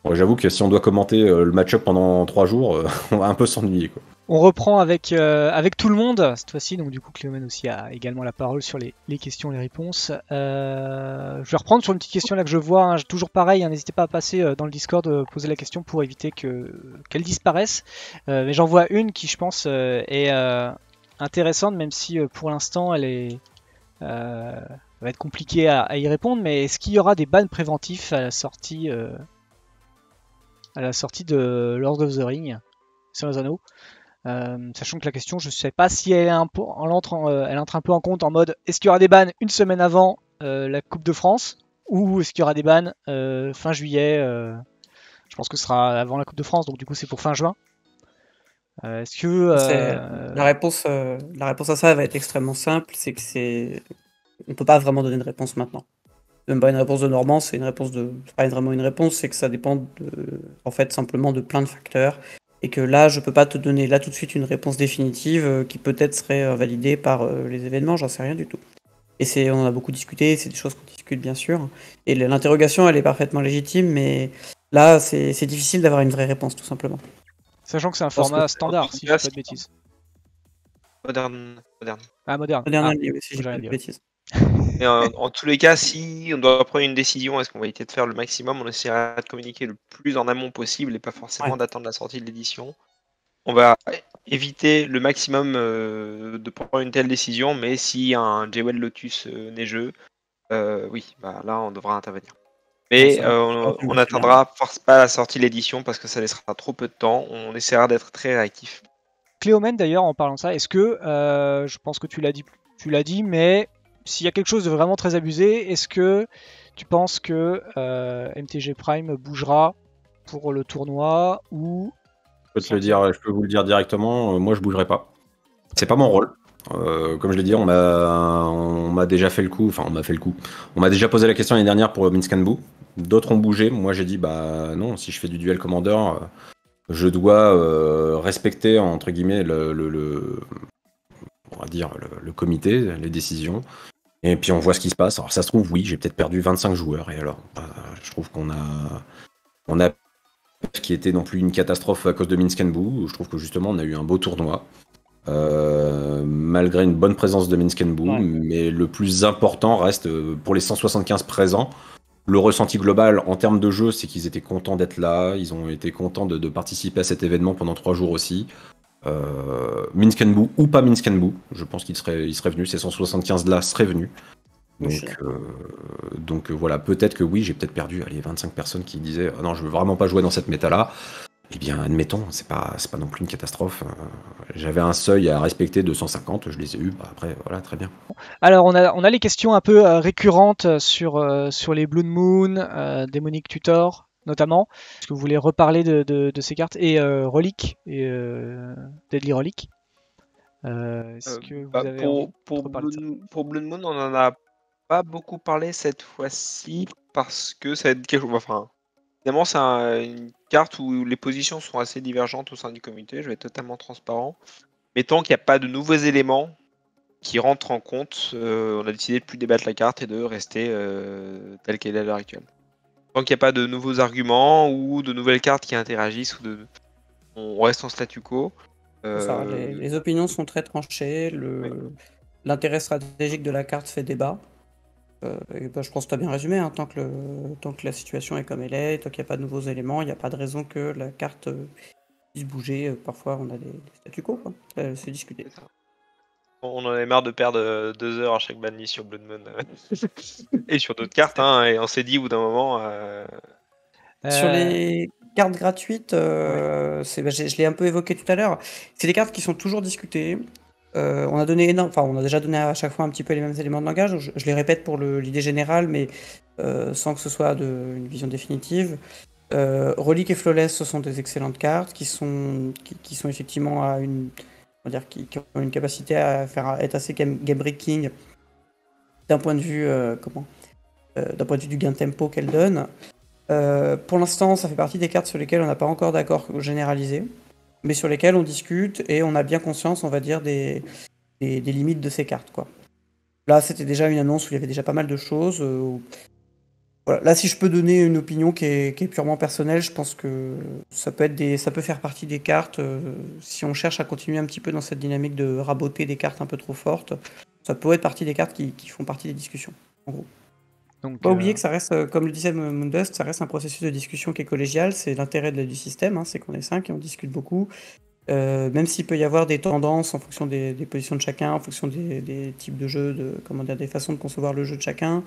Bon, j'avoue que si on doit commenter le match-up pendant 3 jours, on va un peu s'ennuyer quoi. On reprend avec tout le monde cette fois-ci, donc du coup Cléomen aussi a également la parole sur les questions, les réponses. Je vais reprendre sur une petite question là que je vois, hein, toujours pareil, hein, n'hésitez pas à passer dans le Discord, poser la question pour éviter qu'elle disparaisse. Mais j'en vois une qui je pense est intéressante, même si pour l'instant elle va être compliquée à y répondre, mais est-ce qu'il y aura des bans préventifs à la sortie de Lord of the Rings, Seigneur des Anneaux? Sachant que la question, je ne sais pas si elle entre un peu en compte en mode est-ce qu'il y aura des bans une semaine avant la Coupe de France, ou est-ce qu'il y aura des bans fin juillet. Je pense que ce sera avant la Coupe de France, donc du coup c'est pour fin juin. Est-ce que La réponse à ça va être extrêmement simple, c'est que on peut pas vraiment donner de réponse maintenant. Même pas une réponse de Normand, c'est pas vraiment une réponse, c'est que ça dépend en fait simplement de plein de facteurs. Et que là, je peux pas te donner là tout de suite une réponse définitive qui peut-être serait validée par les événements, j'en sais rien du tout. Et on en a beaucoup discuté, c'est des choses qu'on discute bien sûr. Et l'interrogation, elle est parfaitement légitime, mais là, c'est difficile d'avoir une vraie réponse, tout simplement. Sachant que c'est un format standard, si je ne dis pas de bêtises. Moderne. Ah, moderne. Oui, si j'ai pas de bêtises. Et en tous les cas, si on doit prendre une décision, est-ce qu'on va essayer de faire le maximum? On essaiera de communiquer le plus en amont possible et pas forcément d'attendre la sortie de l'édition. On va éviter le maximum de prendre une telle décision, mais si un Jewel Lotus neigeux, oui, là on devra intervenir. Mais on n'attendra pas la sortie de l'édition parce que ça laissera trop peu de temps. On essaiera d'être très réactif. Cléomen d'ailleurs, en parlant de ça, est-ce que, je pense que tu l'as dit, mais s'il y a quelque chose de vraiment très abusé, est-ce que tu penses que MTG Prime bougera pour le tournoi ou... Je peux vous le dire directement, moi je bougerai pas. C'est pas mon rôle. Comme je l'ai dit, on m'a déjà fait le coup, enfin on m'a fait le coup. On m'a déjà posé la question l'année dernière pour Minsc & Boo. D'autres ont bougé. Moi j'ai dit bah non, si je fais du duel commander, je dois respecter entre guillemets on va dire le comité, les décisions. Et puis on voit ce qui se passe. Alors ça se trouve, oui, j'ai peut-être perdu 25 joueurs. Et alors, je trouve qu'on a qui était non plus une catastrophe à cause de Minsc & Boo. Je trouve que justement on a eu un beau tournoi. Malgré une bonne présence de Minsc & Boo, mais le plus important reste pour les 175 présents. Le ressenti global en termes de jeu, c'est qu'ils étaient contents d'être là, ils ont été contents de participer à cet événement pendant 3 jours aussi. Minsc & Boo ou pas Minsc & Boo, je pense qu'ils seraient venus, ces 175 là seraient venus. Donc voilà, peut-être que oui, j'ai peut-être perdu 25 personnes qui disaient non, je veux vraiment pas jouer dans cette méta là. Eh bien, admettons, c'est pas non plus une catastrophe. J'avais un seuil à respecter de 150, je les ai eus. Après, voilà, très bien. Alors, on a les questions un peu récurrentes sur les Blood Moon, Demonic Tutor, notamment. Est-ce que vous voulez reparler de ces cartes? Et Relic, et Deadly Relic. Est-ce que vous avez envie de reparler de ça? Pour Blood Moon, on en a pas beaucoup parlé cette fois-ci parce que ça va être quelque chose. Enfin, évidemment, c'est une carte où les positions sont assez divergentes au sein du comité, je vais être totalement transparent. Mais tant qu'il n'y a pas de nouveaux éléments qui rentrent en compte, on a décidé de ne plus débattre la carte et de rester telle qu'elle est à l'heure actuelle. Tant qu'il n'y a pas de nouveaux arguments ou de nouvelles cartes qui interagissent, on reste en statu quo. Les opinions sont très tranchées, l'intérêt stratégique de la carte fait débat. Je pense que tu as bien résumé, hein, tant que la situation est comme elle est, tant qu'il n'y a pas de nouveaux éléments, il n'y a pas de raison que la carte puisse bouger. Parfois on a des statu quo, quoi. C'est discuté. On en a marre de perdre 2 heures à chaque banlist sur Blood Moon et sur d'autres cartes, hein, et on s'est dit au bout d'un moment... Sur les cartes gratuites, je l'ai un peu évoqué tout à l'heure, c'est des cartes qui sont toujours discutées. On a déjà donné à chaque fois un petit peu les mêmes éléments de langage. Je les répète pour l'idée générale, mais sans que ce soit une vision définitive. Relic et Flawless, ce sont des excellentes cartes qui sont effectivement qui ont une capacité à être assez game breaking d'un point de vue du gain de tempo qu'elles donnent. Pour l'instant, ça fait partie des cartes sur lesquelles on n'a pas encore d'accord généralisé, mais sur lesquelles on discute et on a bien conscience, on va dire, des limites de ces cartes, quoi. Là, c'était déjà une annonce où il y avait déjà pas mal de choses. Voilà. Là, si je peux donner une opinion qui est purement personnelle, je pense que ça peut faire partie des cartes. Si on cherche à continuer un petit peu dans cette dynamique de raboter des cartes un peu trop fortes, ça peut être partie des cartes qui font partie des discussions, en gros. Donc, Pas oublier que ça reste, comme le disait Moondust, ça reste un processus de discussion qui est collégial. C'est l'intérêt du système, c'est qu'on est 5 et on discute beaucoup. Même s'il peut y avoir des tendances en fonction des positions de chacun, en fonction des types de jeux, des façons de concevoir le jeu de chacun.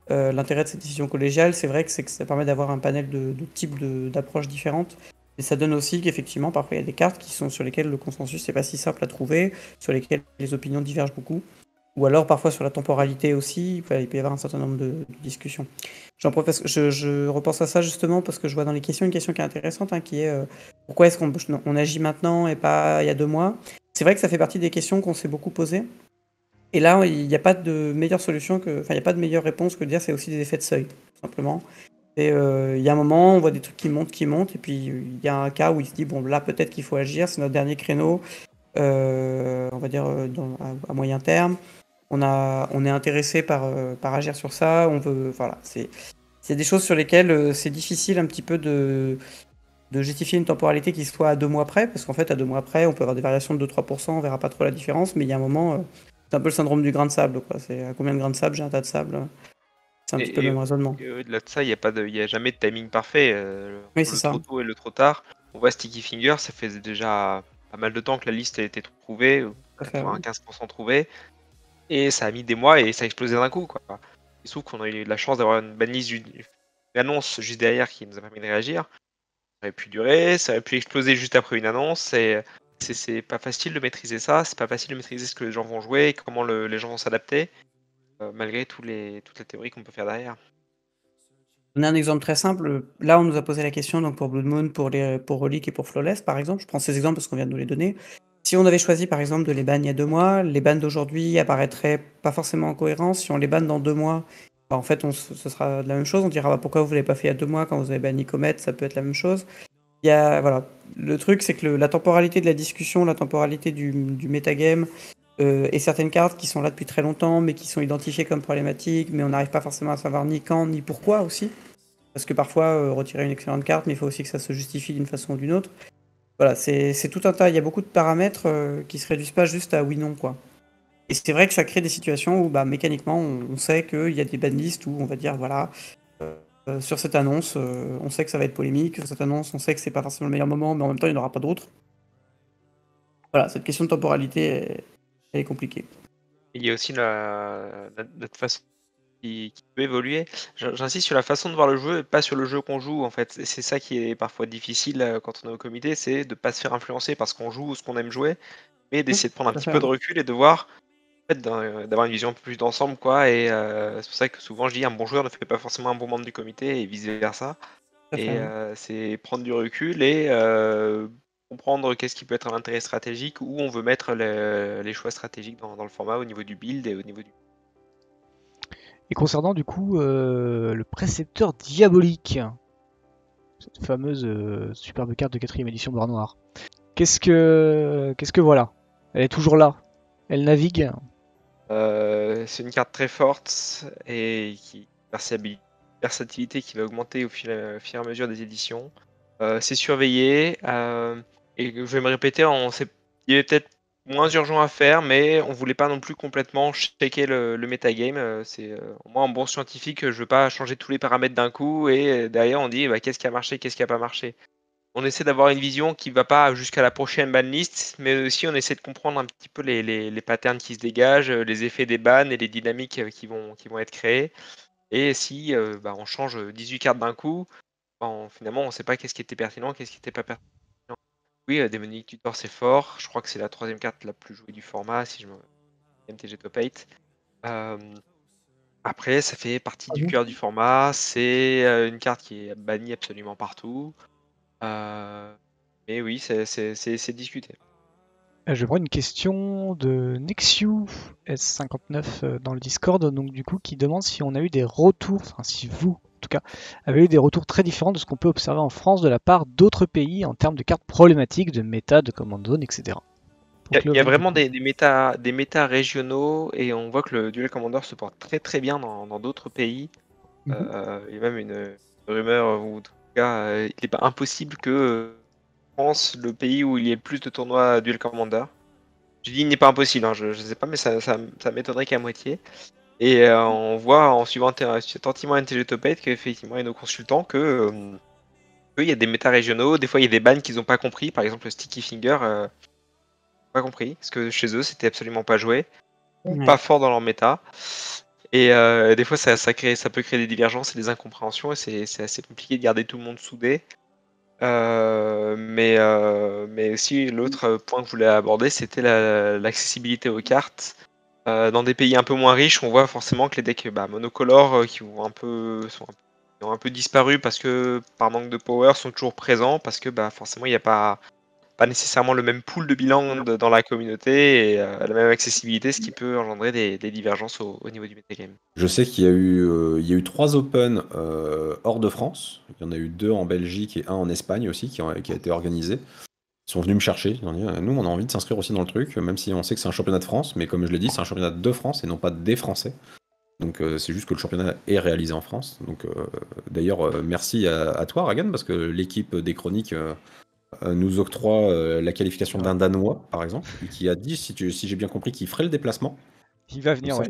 L'intérêt de cette décision collégiale, c'est vrai que ça permet d'avoir un panel de types d'approches différentes. Et ça donne aussi qu'effectivement, parfois, il y a des cartes sur lesquelles le consensus n'est pas si simple à trouver, sur lesquelles les opinions divergent beaucoup. Ou alors, parfois, sur la temporalité aussi, il peut y avoir un certain nombre de discussions. Je repense à ça justement parce que je vois dans les questions une question qui est intéressante, qui est pourquoi est-ce qu'on agit maintenant et pas il y a 2 mois. C'est vrai que ça fait partie des questions qu'on s'est beaucoup posées. Et là, il n'y a pas de meilleure solution il n'y a pas de meilleure réponse que de dire c'est aussi des effets de seuil, tout simplement. Et il y a un moment, on voit des trucs qui montent, et puis il y a un cas où il se dit bon, là peut-être qu'il faut agir, c'est notre dernier créneau, on va dire à moyen terme. On est intéressé par agir sur ça. Voilà, c'est des choses sur lesquelles c'est difficile un petit peu de justifier une temporalité qui soit à 2 mois près, parce qu'en fait, à 2 mois près, on peut avoir des variations de 2-3%, on verra pas trop la différence, mais il y a un moment, c'est un peu le syndrome du grain de sable, quoi. C'est à combien de grains de sable j'ai un tas de sable. C'est un petit peu le même raisonnement. Au-delà de ça, il n'y a jamais de timing parfait. Oui, c'est ça. Trop tôt et le trop tard. On voit Sticky Finger, ça fait déjà pas mal de temps que la liste a été trouvée, 95% trouvée. Et ça a mis des mois et ça a explosé d'un coup, quoi. Il se trouve qu'on a eu la chance d'avoir une banlist, une annonce juste derrière qui nous a permis de réagir. Ça aurait pu durer, ça aurait pu exploser juste après une annonce. Et c'est pas facile de maîtriser ça, c'est pas facile de maîtriser ce que les gens vont jouer et comment les gens vont s'adapter, malgré toutes les théories qu'on peut faire derrière. On a un exemple très simple. Là, on nous a posé la question donc pour Blood Moon, pour Relic et pour Flawless, par exemple. Je prends ces exemples parce qu'on vient de nous les donner. Si on avait choisi, par exemple, de les ban il y a 2 mois, les bans d'aujourd'hui apparaîtraient pas forcément en cohérence. Si on les banne dans 2 mois, en fait, ce sera de la même chose. On dira pourquoi vous ne l'avez pas fait il y a 2 mois quand vous avez banni Comet, ça peut être la même chose. Voilà. Le truc, c'est que la temporalité de la discussion, la temporalité du metagame, et certaines cartes qui sont là depuis très longtemps, mais qui sont identifiées comme problématiques, mais on n'arrive pas forcément à savoir ni quand, ni pourquoi aussi. Parce que parfois, retirer une excellente carte, mais il faut aussi que ça se justifie d'une façon ou d'une autre. Voilà, c'est tout un tas. Il y a beaucoup de paramètres qui se réduisent pas juste à oui-non, quoi. Et c'est vrai que ça crée des situations où, mécaniquement, on sait qu'il y a des banlists où on va dire, voilà, sur cette annonce, on sait que ça va être polémique. Sur cette annonce, on sait que c'est pas forcément le meilleur moment, mais en même temps, il n'y en aura pas d'autres. Voilà, cette question de temporalité, elle est compliquée. Il y a aussi notre façon qui peut évoluer. J'insiste sur la façon de voir le jeu et pas sur le jeu qu'on joue, en fait. C'est ça qui est parfois difficile quand on est au comité, c'est de ne pas se faire influencer par ce qu'on joue ou ce qu'on aime jouer, mais d'essayer de prendre un petit peu de recul et de voir, en fait, d'avoir une vision un peu plus d'ensemble, quoi. Et c'est pour ça que souvent je dis un bon joueur ne fait pas forcément un bon membre du comité et vice versa. Et c'est prendre du recul et comprendre qu'est-ce qui peut être un intérêt stratégique, où on veut mettre les choix stratégiques dans le format au niveau du build et au niveau du... Et concernant du coup le précepteur diabolique, cette fameuse superbe carte de 4ème édition Bois Noir, qu'est-ce que voilà, elle est toujours là, elle navigue. C'est une carte très forte et qui versatilité qui va augmenter au fur et à mesure des éditions. C'est surveillé et je vais me répéter, il y avait peut-être moins urgent à faire, mais on voulait pas non plus complètement checker le metagame. C'est moi, en bon scientifique, je veux pas changer tous les paramètres d'un coup et derrière on dit qu'est-ce qui a marché, qu'est-ce qui a pas marché. On essaie d'avoir une vision qui va pas jusqu'à la prochaine banlist, mais aussi on essaie de comprendre un petit peu les patterns qui se dégagent, les effets des bans et les dynamiques qui vont être créées. Et si on change 18 cartes d'un coup, finalement on ne sait pas qu'est-ce qui était pertinent, qu'est-ce qui n'était pas pertinent. Oui, Demonic Tutor c'est fort, je crois que c'est la 3ème carte la plus jouée du format, si je me... MTG Top 8. Après, ça fait partie du cœur du format, c'est une carte qui est bannie absolument partout. Mais oui, c'est discuté. Je prends une question de Nexiu S59 dans le Discord, donc du coup qui demande si on a eu des retours, enfin si vous en tout cas avez eu des retours très différents de ce qu'on peut observer en France de la part d'autres pays en termes de cartes problématiques, de méta, de command zone, etc. Il y a vraiment des méta régionaux et on voit que le Duel Commander se porte très très bien dans d'autres pays. Il y a même une rumeur, ou en tout cas, il n'est pas impossible que France, le pays où il y ait le plus de tournois Duel Commander. Je dis il n'est pas impossible, hein, je sais pas, mais ça m'étonnerait qu'à moitié. Et on voit en suivant attentivement NTG Top 8 qu'effectivement, il y a nos consultants qu'il y a des méta régionaux, des fois il y a des bans qu'ils n'ont pas compris, par exemple le Sticky Finger, pas compris, parce que chez eux c'était absolument pas joué, ou pas fort dans leur méta. Et des fois ça peut créer des divergences et des incompréhensions, et c'est assez compliqué de garder tout le monde soudé. Mais aussi l'autre point que je voulais aborder, c'était l'accessibilité aux cartes. Dans des pays un peu moins riches, on voit forcément que les decks monocolores qui ont ont un peu disparu parce que par manque de power sont toujours présents, parce que forcément il n'y a pas nécessairement le même pool de bilan dans la communauté et la même accessibilité, ce qui peut engendrer des divergences au niveau du metagame. Je sais qu'il y a eu 3 Open hors de France. Il y en a eu 2 en Belgique et 1 en Espagne aussi qui a été organisé. Ils sont venus me chercher. Ils ont dit, nous, on a envie de s'inscrire aussi dans le truc, même si on sait que c'est un championnat de France. Mais comme je l'ai dit, c'est un championnat de France et non pas des Français. Donc c'est juste que le championnat est réalisé en France. Donc d'ailleurs, merci à toi, Ragan, parce que l'équipe des Chroniques nous octroie la qualification d'un Danois, par exemple, et qui a dit, si j'ai bien compris, qu'il ferait le déplacement. Il va venir, ouais.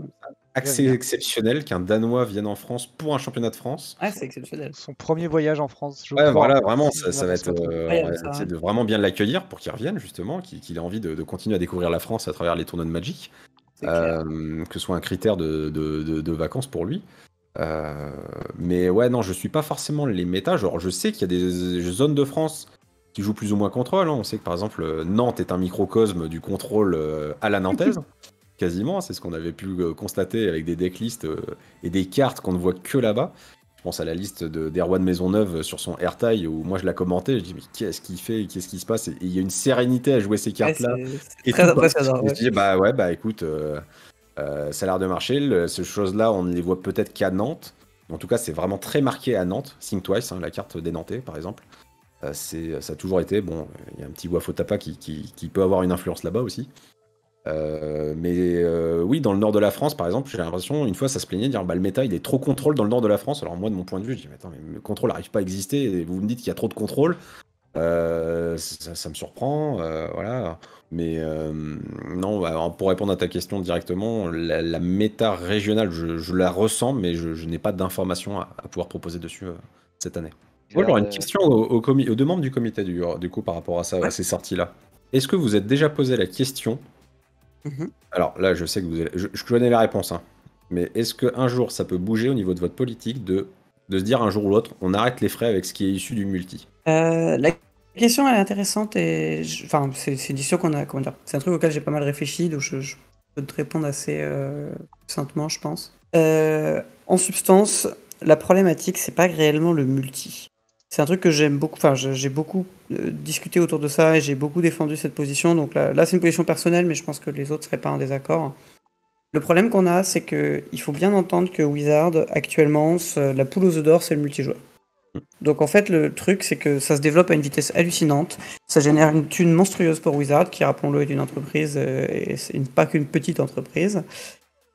Assez exceptionnel qu'un Danois vienne en France pour un championnat de France. Ah, c'est exceptionnel. Son premier voyage en France, je Ouais, crois. voilà, vraiment, ça va être ça. de vraiment bien l'accueillir pour qu'il revienne, justement, qu'il ait envie de continuer à découvrir la France à travers les tournois de Magic, que ce soit un critère de vacances pour lui. Mais ouais, non, je suis pas forcément les méta. Genre, je sais qu'il y a des zones de France qui jouent plus ou moins contrôle. Hein. On sait que par exemple, Nantes est un microcosme du contrôle à la nantaise. Quasiment, c'est ce qu'on avait pu constater avec des decklists et des cartes qu'on ne voit que là-bas. Je pense à la liste d'Erwan Maisonneuve sur son Airtile où moi je la commentais, je dis mais qu'est-ce qu'il fait, qu'est-ce qui se passe, et il y a une sérénité à jouer ces cartes-là. C'est très impressionnant. Et je dis écoute, ça a l'air de marcher, ces choses-là on ne les voit peut-être qu'à Nantes. En tout cas c'est vraiment très marqué à Nantes, Think Twice, la carte des Nantais par exemple. Ça a toujours été, bon, il y a un petit Wafotapa qui peut avoir une influence là-bas aussi. Oui, dans le nord de la France, par exemple, j'ai l'impression, une fois, ça se plaignait de dire le méta il est trop contrôle dans le nord de la France. Alors, moi, de mon point de vue, je dis mais attends, mais le contrôle n'arrive pas à exister et vous me dites qu'il y a trop de contrôle. Ça me surprend, voilà. Mais non, pour répondre à ta question directement, la méta régionale, je la ressens, mais je n'ai pas d'informations à pouvoir proposer dessus cette année. Moi, j'aurais une question aux deux membres du comité, du coup, par rapport à ça, à ces sorties-là. Est-ce que vous êtes déjà posé la question? Alors là, je sais que je connais la réponse, hein. Mais est-ce qu'un jour, ça peut bouger au niveau de votre politique de se dire un jour ou l'autre, on arrête les frais avec ce qui est issu du multi? La question elle est intéressante et c'est une question qu'on a, comment dire, c'est un truc auquel j'ai pas mal réfléchi, donc je peux te répondre assez succinctement, je pense. En substance, la problématique, c'est pas réellement le multi. C'est un truc que j'aime beaucoup, j'ai beaucoup discuté autour de ça et j'ai beaucoup défendu cette position. Donc là, c'est une position personnelle, mais je pense que les autres seraient pas en désaccord. Le problème qu'on a, c'est qu'il faut bien entendre que Wizard, actuellement, la poule aux œufs d'or, c'est le multijoueur. Donc en fait, le truc, c'est que ça se développe à une vitesse hallucinante. Ça génère une thune monstrueuse pour Wizard, qui, rappelons-le, est une entreprise, et c'est pas qu'une petite entreprise.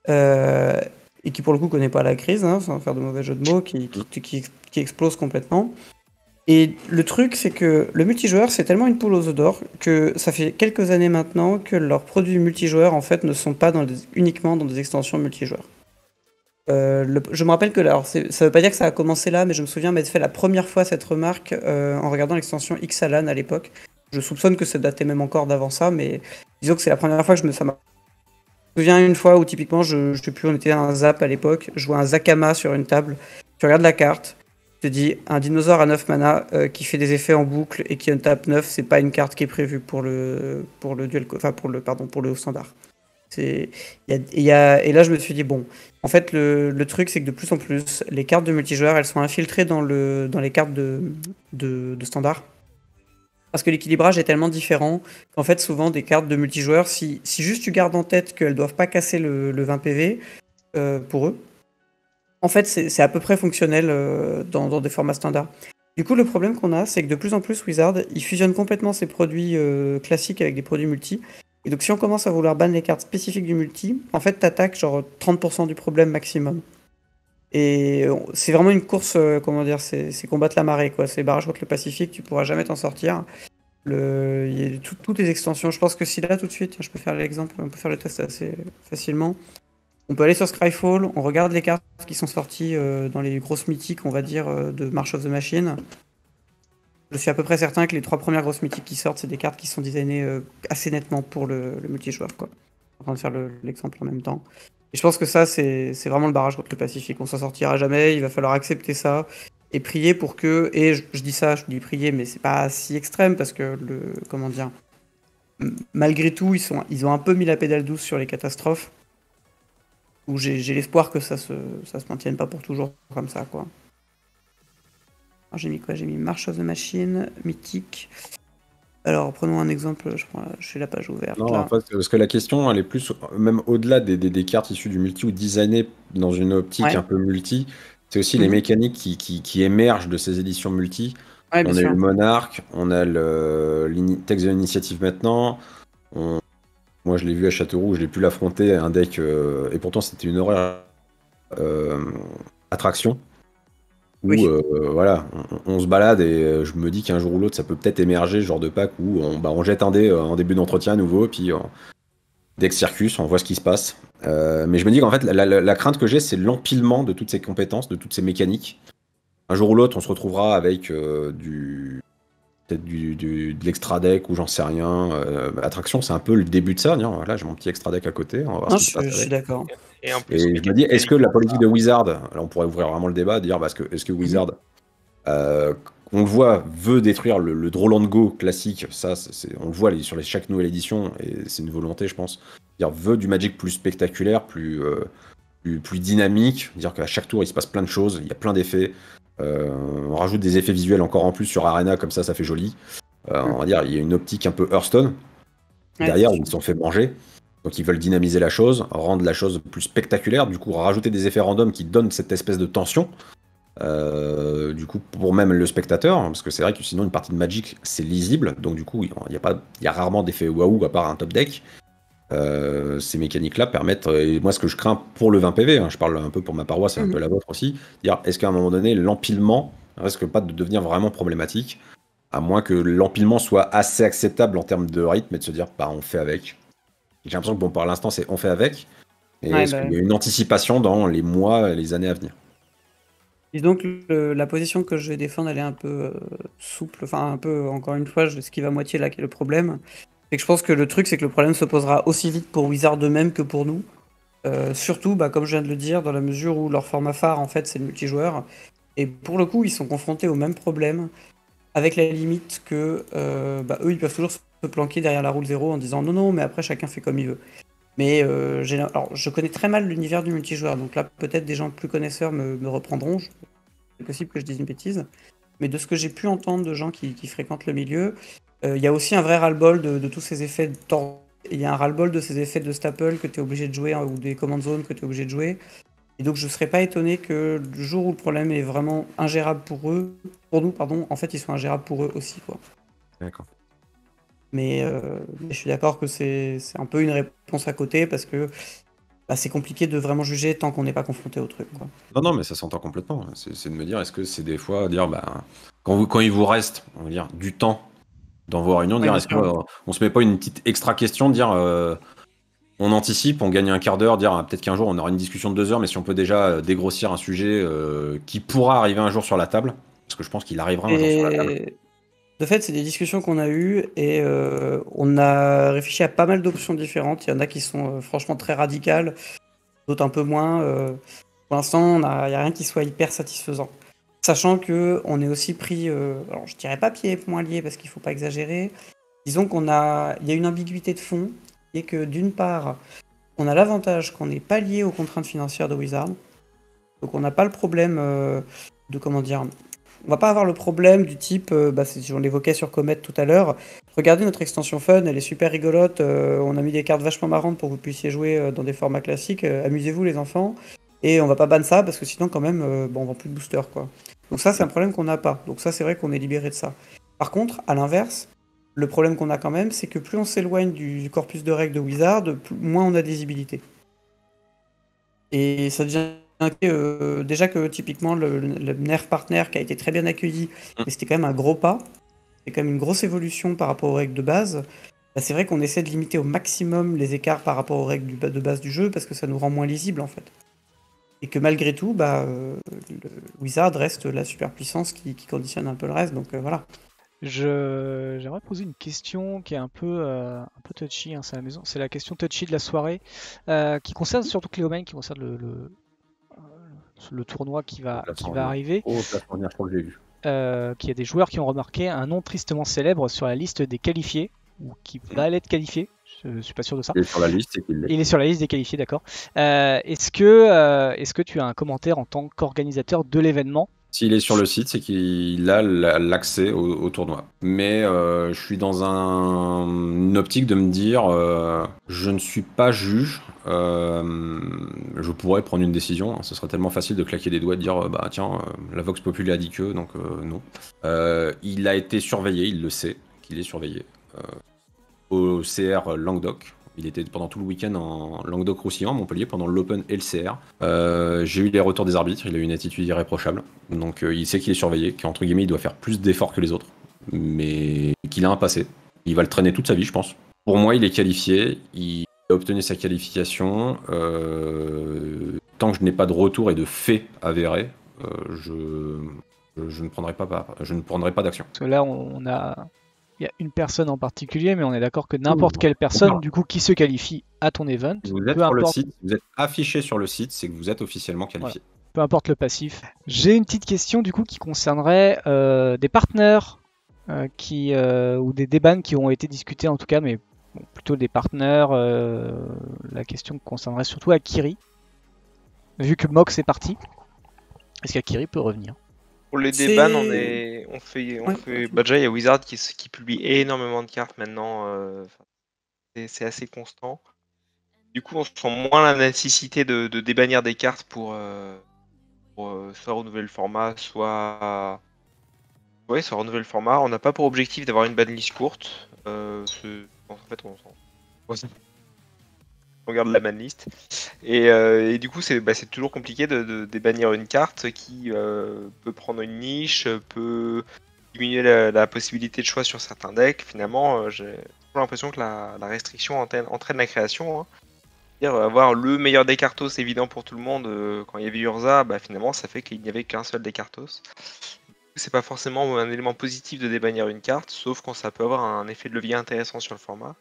Et qui pour le coup connaît pas la crise, hein, sans faire de mauvais jeu de mots, qui explose complètement. Et le truc, c'est que le multijoueur, c'est tellement une poule aux œufs d'or que ça fait quelques années maintenant que leurs produits multijoueurs, en fait, ne sont pas uniquement dans des extensions multijoueurs. Je me rappelle que, alors, ça veut pas dire que ça a commencé là, mais je me souviens m'être fait la première fois cette remarque en regardant l'extension Ixalan à l'époque. Je soupçonne que ça datait même encore d'avant ça, mais disons que c'est la première fois que ça m'a... Je me souviens une fois où typiquement, je sais plus, on était à un zap à l'époque, je vois un Zakama sur une table, tu regardes la carte, je te dis, un dinosaure à 9 mana qui fait des effets en boucle et qui tape 9, c'est pas une carte qui est prévue pour le duel, enfin pour le standard. Et là je me suis dit bon, en fait le truc c'est que de plus en plus les cartes de multijoueurs elles sont infiltrées dans les cartes de standard. Parce que l'équilibrage est tellement différent qu'en fait souvent des cartes de multijoueurs, si juste tu gardes en tête qu'elles doivent pas casser le 20 PV pour eux, en fait c'est à peu près fonctionnel dans des formats standards. Du coup le problème qu'on a c'est que de plus en plus Wizard il fusionne complètement ses produits classiques avec des produits multi. Et donc si on commence à vouloir ban les cartes spécifiques du multi, en fait t'attaques genre 30% du problème maximum. Et c'est vraiment une course, comment dire, c'est combattre la marée, quoi. C'est barrage contre le Pacifique, tu pourras jamais t'en sortir. Il y a toutes les extensions. Je pense que si là, tout de suite, je peux faire l'exemple, on peut faire le test assez facilement. On peut aller sur Scryfall, on regarde les cartes qui sont sorties dans les grosses mythiques, on va dire, de March of the Machine. Je suis à peu près certain que les 3 premières grosses mythiques qui sortent, c'est des cartes qui sont designées assez nettement pour le multijoueur, quoi. En train de faire l'exemple en même temps. Et je pense que ça, c'est vraiment le barrage contre le Pacifique. On s'en sortira jamais, il va falloir accepter ça et prier pour que... Et je dis ça, je dis prier, mais c'est pas si extrême parce que, comment dire, malgré tout, ils ont un peu mis la pédale douce sur les catastrophes. Où j'ai l'espoir que ça se maintienne pas pour toujours comme ça, quoi. Alors, j'ai mis quoi? J'ai mis March of the Machine, mythique. Alors, prenons un exemple, je fais la page ouverte. Non, là. en fait, parce que la question, elle est plus, même au-delà des cartes issues du multi ou designées dans une optique Ouais. un peu multi, c'est aussi les mécaniques qui émergent de ces éditions multi. Ouais, bien On a eu sûr. le Monarque, on a le Text de l'initiative maintenant. Moi, je l'ai vu à Châteauroux, je l'ai pu l'affronter, un deck, et pourtant c'était une horreur attraction. Où Oui. voilà, on se balade et je me dis qu'un jour ou l'autre, ça peut peut-être émerger, ce genre de pack où on jette un dé en début d'entretien à nouveau, puis deck Circus, on voit ce qui se passe. Mais je me dis qu'en fait, la crainte que j'ai, c'est l'empilement de toutes ces compétences, de toutes ces mécaniques. Un jour ou l'autre, on se retrouvera avec peut-être de l'extra deck ou j'en sais rien. Attraction, c'est un peu le début de ça. Voilà, j'ai mon petit extra deck à côté. On va voir Non, ce qui se passe je suis avec. d'accord. Et en Et plus, je me dis, est-ce que la politique de Wizard, là on pourrait ouvrir vraiment le débat, dire est-ce que Wizard, on le voit, veut détruire le Draw Land Go classique, ça, on le voit sur chaque nouvelle édition, et c'est une volonté, je pense, dire veut du Magic plus spectaculaire, plus dynamique, dire qu'à chaque tour il se passe plein de choses, il y a plein d'effets, on rajoute des effets visuels encore en plus sur Arena, comme ça fait joli. On va dire, il y a une optique un peu Hearthstone derrière, où ils se sont fait manger. Donc ils veulent dynamiser la chose, rendre la chose plus spectaculaire, du coup rajouter des effets random qui donnent cette espèce de tension. Du coup pour même le spectateur, parce que c'est vrai que sinon une partie de Magic c'est lisible, donc du coup il y a rarement d'effet waouh à part un top deck. Ces mécaniques là permettent, et moi ce que je crains pour le 20 PV, je parle un peu pour ma paroisse et un peu la vôtre aussi, dire est-ce qu'à un moment donné l'empilement risque pas de devenir vraiment problématique, à moins que l'empilement soit assez acceptable en termes de rythme et de se dire bah on fait avec. J'ai l'impression que bon, par l'instant, c'est on fait avec. Et Ouais, est-ce bah qu'il y a une anticipation dans les mois, les années à venir? Disons que la position que je vais défendre, elle est un peu souple. Enfin, un peu, encore une fois, je esquive à moitié là qui est le problème. C'est que je pense que le truc, c'est que le problème se posera aussi vite pour Wizard eux-mêmes que pour nous. Surtout, bah, comme je viens de le dire, dans la mesure où leur format phare, en fait, c'est le multijoueur. Et pour le coup, ils sont confrontés au même problème, avec la limite que eux, ils peuvent toujours se planquer derrière la rule 0 en disant non, non, mais après, chacun fait comme il veut. Mais alors, je connais très mal l'univers du multijoueur, donc là, peut-être des gens plus connaisseurs me reprendront. C'est possible que je dise une bêtise. Mais de ce que j'ai pu entendre de gens qui fréquentent le milieu, il y a aussi un vrai ras-le-bol de tous ces effets de temps. Il y a un ras-le-bol de ces effets de staple que tu es obligé de jouer, ou des command zones que tu es obligé de jouer. Et donc, je ne serais pas étonné que le jour où le problème est vraiment ingérable pour nous, en fait, ils sont ingérables pour eux aussi, quoi. D'accord. Mais je suis d'accord que c'est un peu une réponse à côté parce que c'est compliqué de vraiment juger tant qu'on n'est pas confronté au truc, quoi. Non, non, mais ça s'entend complètement. C'est de me dire, est-ce que c'est des fois dire, quand il vous reste, on va dire, du temps dans vos réunions, Oui, dire, bien est-ce sûr. qu'on se met pas une petite extra question, dire, on anticipe, on gagne un quart d'heure, dire, peut-être qu'un jour on aura une discussion de 2 heures, mais si on peut déjà dégrossir un sujet qui pourra arriver un jour sur la table, parce que je pense qu'il arrivera un jour sur la table. Et de fait, c'est des discussions qu'on a eues et on a réfléchi à pas mal d'options différentes. Il y en a qui sont franchement très radicales, d'autres un peu moins. Pour l'instant, il n'y a rien qui soit hyper satisfaisant. Sachant qu'on est aussi pris, alors je dirais pas pieds et poings liés parce qu'il ne faut pas exagérer. Disons il y a une ambiguïté de fond, et que d'une part, on a l'avantage qu'on n'est pas lié aux contraintes financières de Wizard. Donc on n'a pas le problème de, comment dire, on va pas avoir le problème du type, on l'évoquait sur Comet tout à l'heure, regardez notre extension fun, elle est super rigolote, on a mis des cartes vachement marrantes pour que vous puissiez jouer dans des formats classiques, amusez-vous les enfants, et on va pas ban ça parce que sinon quand même, on vend plus de boosters, quoi. Donc ça c'est un problème qu'on n'a pas, donc ça c'est vrai qu'on est libéré de ça. Par contre, à l'inverse, le problème qu'on a quand même, c'est que plus on s'éloigne du corpus de règles de Wizard, moins on a de lisibilité. Et ça devient Déjà que typiquement le Nerf Partner qui a été très bien accueilli, mais c'était quand même un gros pas, c'est quand même une grosse évolution par rapport aux règles de base. Bah, c'est vrai qu'on essaie de limiter au maximum les écarts par rapport aux règles de base du jeu parce que ça nous rend moins lisible en fait. Et que malgré tout, le Wizard reste la superpuissance qui conditionne un peu le reste, donc voilà. J'aimerais poser une question qui est un peu touchy, hein, c'est à la maison. C'est la question touchy de la soirée, qui concerne surtout Cléomène, qui concerne le tournoi qui va arriver. Oh, classement dernier, je crois que j'ai vu. Qu'il y a des joueurs qui ont remarqué un nom tristement célèbre sur la liste des qualifiés, ou qui va aller être qualifié. Je suis pas sûr de ça. Il est sur la liste et qu'il l'est. Il est sur la liste des qualifiés, d'accord. Est-ce que tu as un commentaire en tant qu'organisateur de l'événement? S'il est sur le site, c'est qu'il a l'accès au tournoi. Mais je suis dans une optique de me dire, je ne suis pas juge. Je pourrais prendre une décision. Hein. Ce serait tellement facile de claquer des doigts et de dire, la Vox Populi a dit que, donc non. Il a été surveillé, il le sait qu'il est surveillé. Au CR Languedoc. Il était pendant tout le week-end en Languedoc-Roussillon, à Montpellier, pendant l'Open et le CR. J'ai eu les retours des arbitres, il a eu une attitude irréprochable. Donc il sait qu'il est surveillé, qu'entre guillemets, il doit faire plus d'efforts que les autres. Mais qu'il a un passé. Il va le traîner toute sa vie, je pense. Pour moi, il est qualifié, il a obtenu sa qualification. Tant que je n'ai pas de retour et de fait avéré, je ne prendrai pas d'action. Parce que là, il y a une personne en particulier, mais on est d'accord que n'importe quelle personne, du coup, qui se qualifie à ton event, vous êtes sur le site, vous êtes affiché sur le site, c'est que vous êtes officiellement qualifié. Voilà. Peu importe le passif. J'ai une petite question du coup qui concernerait des partenaires ou des débans qui ont été discutés en tout cas, mais bon, plutôt des partenaires. La question concernerait surtout Akiri. Vu que Mox est parti, est-ce qu'Akiri peut revenir? Pour les débans, on fait déjà il y a Wizard qui publie énormément de cartes maintenant. C'est assez constant. Du coup, on sent moins la nécessité de débannir des cartes pour soit renouveler le format, soit renouveler le format. On n'a pas pour objectif d'avoir une banlist courte. En fait, on regarde la banlist. Et du coup, c'est toujours compliqué de débannir une carte qui peut prendre une niche, peut diminuer la possibilité de choix sur certains decks. Finalement, j'ai toujours l'impression que la restriction entraîne la création. Hein. Avoir le meilleur Descartos évident pour tout le monde quand il y avait Urza, finalement ça fait qu'il n'y avait qu'un seul Descartos. C'est pas forcément un élément positif de débannir une carte, sauf quand ça peut avoir un effet de levier intéressant sur le format.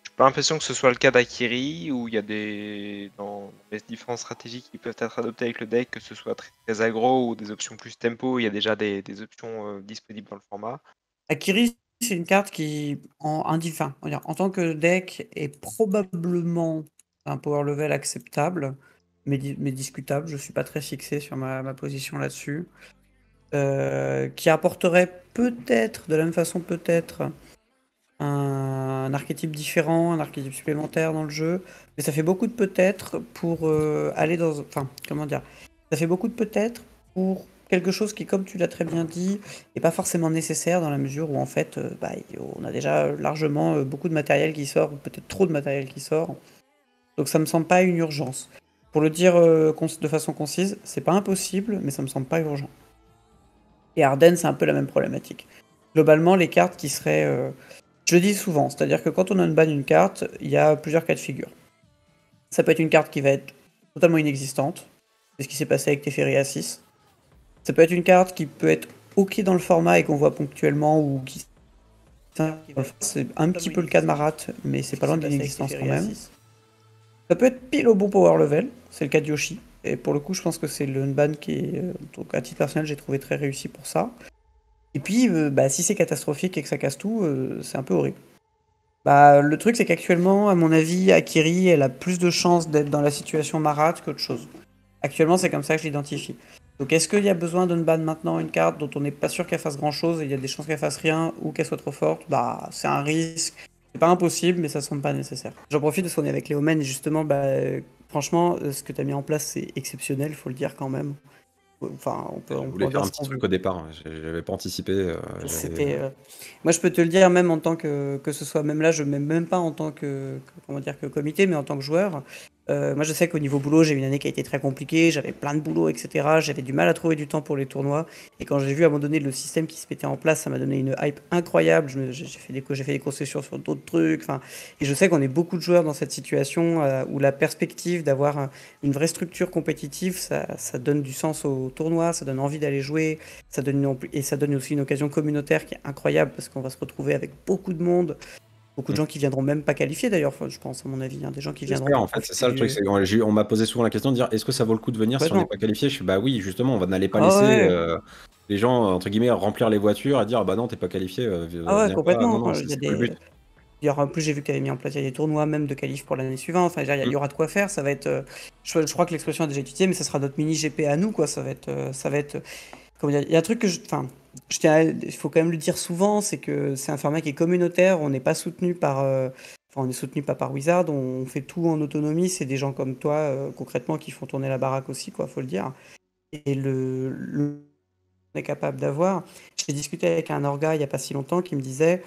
J'ai pas l'impression que ce soit le cas d'Akiri, où il y a dans les différentes stratégies qui peuvent être adoptées avec le deck, que ce soit très aggro ou des options plus tempo, il y a déjà des options disponibles dans le format. Akiri, c'est une carte qui, en tant que deck, est probablement un power level acceptable, mais discutable. Je suis pas très fixé sur ma position là-dessus. Qui apporterait peut-être, de la même façon peut-être, un archétype différent, un archétype supplémentaire dans le jeu, mais ça fait beaucoup de peut-être pour aller dans... Enfin, comment dire? Ça fait beaucoup de peut-être pour quelque chose qui, comme tu l'as très bien dit, n'est pas forcément nécessaire dans la mesure où en fait, on a déjà largement beaucoup de matériel qui sort, ou peut-être trop de matériel qui sort. Donc ça me semble pas une urgence. Pour le dire de façon concise, c'est pas impossible, mais ça me semble pas urgent. Et Ardennes, c'est un peu la même problématique. Globalement, les cartes qui seraient... je le dis souvent, c'est-à-dire que quand on unban une carte, il y a plusieurs cas de figure. Ça peut être une carte qui va être totalement inexistante. C'est ce qui s'est passé avec Teferi à 6. Ça peut être une carte qui peut être OK dans le format et qu'on voit ponctuellement ou qui... C'est un petit peu le cas de Marat, mais c'est pas loin de l'inexistence quand même. Ça peut être pile au bon power level, c'est le cas de Yoshi. Et pour le coup, je pense que c'est le unban qui est, donc à titre personnel, j'ai trouvé très réussi pour ça. Et puis, si c'est catastrophique et que ça casse tout, c'est un peu horrible. Le truc, c'est qu'actuellement, à mon avis, Akiri, elle a plus de chances d'être dans la situation Marat qu'autre chose. Actuellement, c'est comme ça que je l'identifie. Donc, est-ce qu'il y a besoin d'unban maintenant une carte dont on n'est pas sûr qu'elle fasse grand-chose et il y a des chances qu'elle fasse rien ou qu'elle soit trop forte? C'est un risque. C'est pas impossible, mais ça semble pas nécessaire. J'en profite parce qu'on est avec Léomène et justement, franchement, ce que tu as mis en place, c'est exceptionnel, faut le dire quand même. Enfin, on voulais faire un petit truc au départ, j'avais pas anticipé. Moi, je peux te le dire, même en tant que ce soit, même là, je ne mets même pas en tant que comité, mais en tant que joueur. Moi, je sais qu'au niveau boulot, j'ai eu une année qui a été très compliquée, j'avais plein de boulot, etc. J'avais du mal à trouver du temps pour les tournois. Et quand j'ai vu à un moment donné le système qui se mettait en place, ça m'a donné une hype incroyable. J'ai fait des concessions sur d'autres trucs. Et je sais qu'on est beaucoup de joueurs dans cette situation où la perspective d'avoir une vraie structure compétitive, ça donne du sens au tournoi, ça donne envie d'aller jouer, ça donne aussi une occasion communautaire qui est incroyable parce qu'on va se retrouver avec beaucoup de monde. Beaucoup de gens qui viendront même pas qualifiés d'ailleurs, je pense à mon avis, des gens qui viendront. En fait, c'est ça le truc. On m'a posé souvent la question de dire est-ce que ça vaut le coup de venir si on n'est pas qualifié? Je suis bah oui, justement, on n'allait pas laisser les gens entre guillemets remplir les voitures et dire bah non, t'es pas qualifié. Complètement. Non, c'est pas le but. En plus, j'ai vu que tu avais mis en place des tournois même de qualif pour l'année suivante. Enfin, il y aura de quoi faire. Ça va être. Je crois que l'expression a déjà été utilisée, mais ça sera notre mini GP à nous, quoi. Ça va être. Comment dire, il y a un truc que il faut quand même le dire souvent, c'est que c'est un format qui est communautaire. On n'est pas soutenu par. On est soutenu pas par Wizard. On fait tout en autonomie. C'est des gens comme toi, concrètement, qui font tourner la baraque aussi, quoi. Faut le dire. Et on est capable d'avoir. J'ai discuté avec un orga il n'y a pas si longtemps qui me disait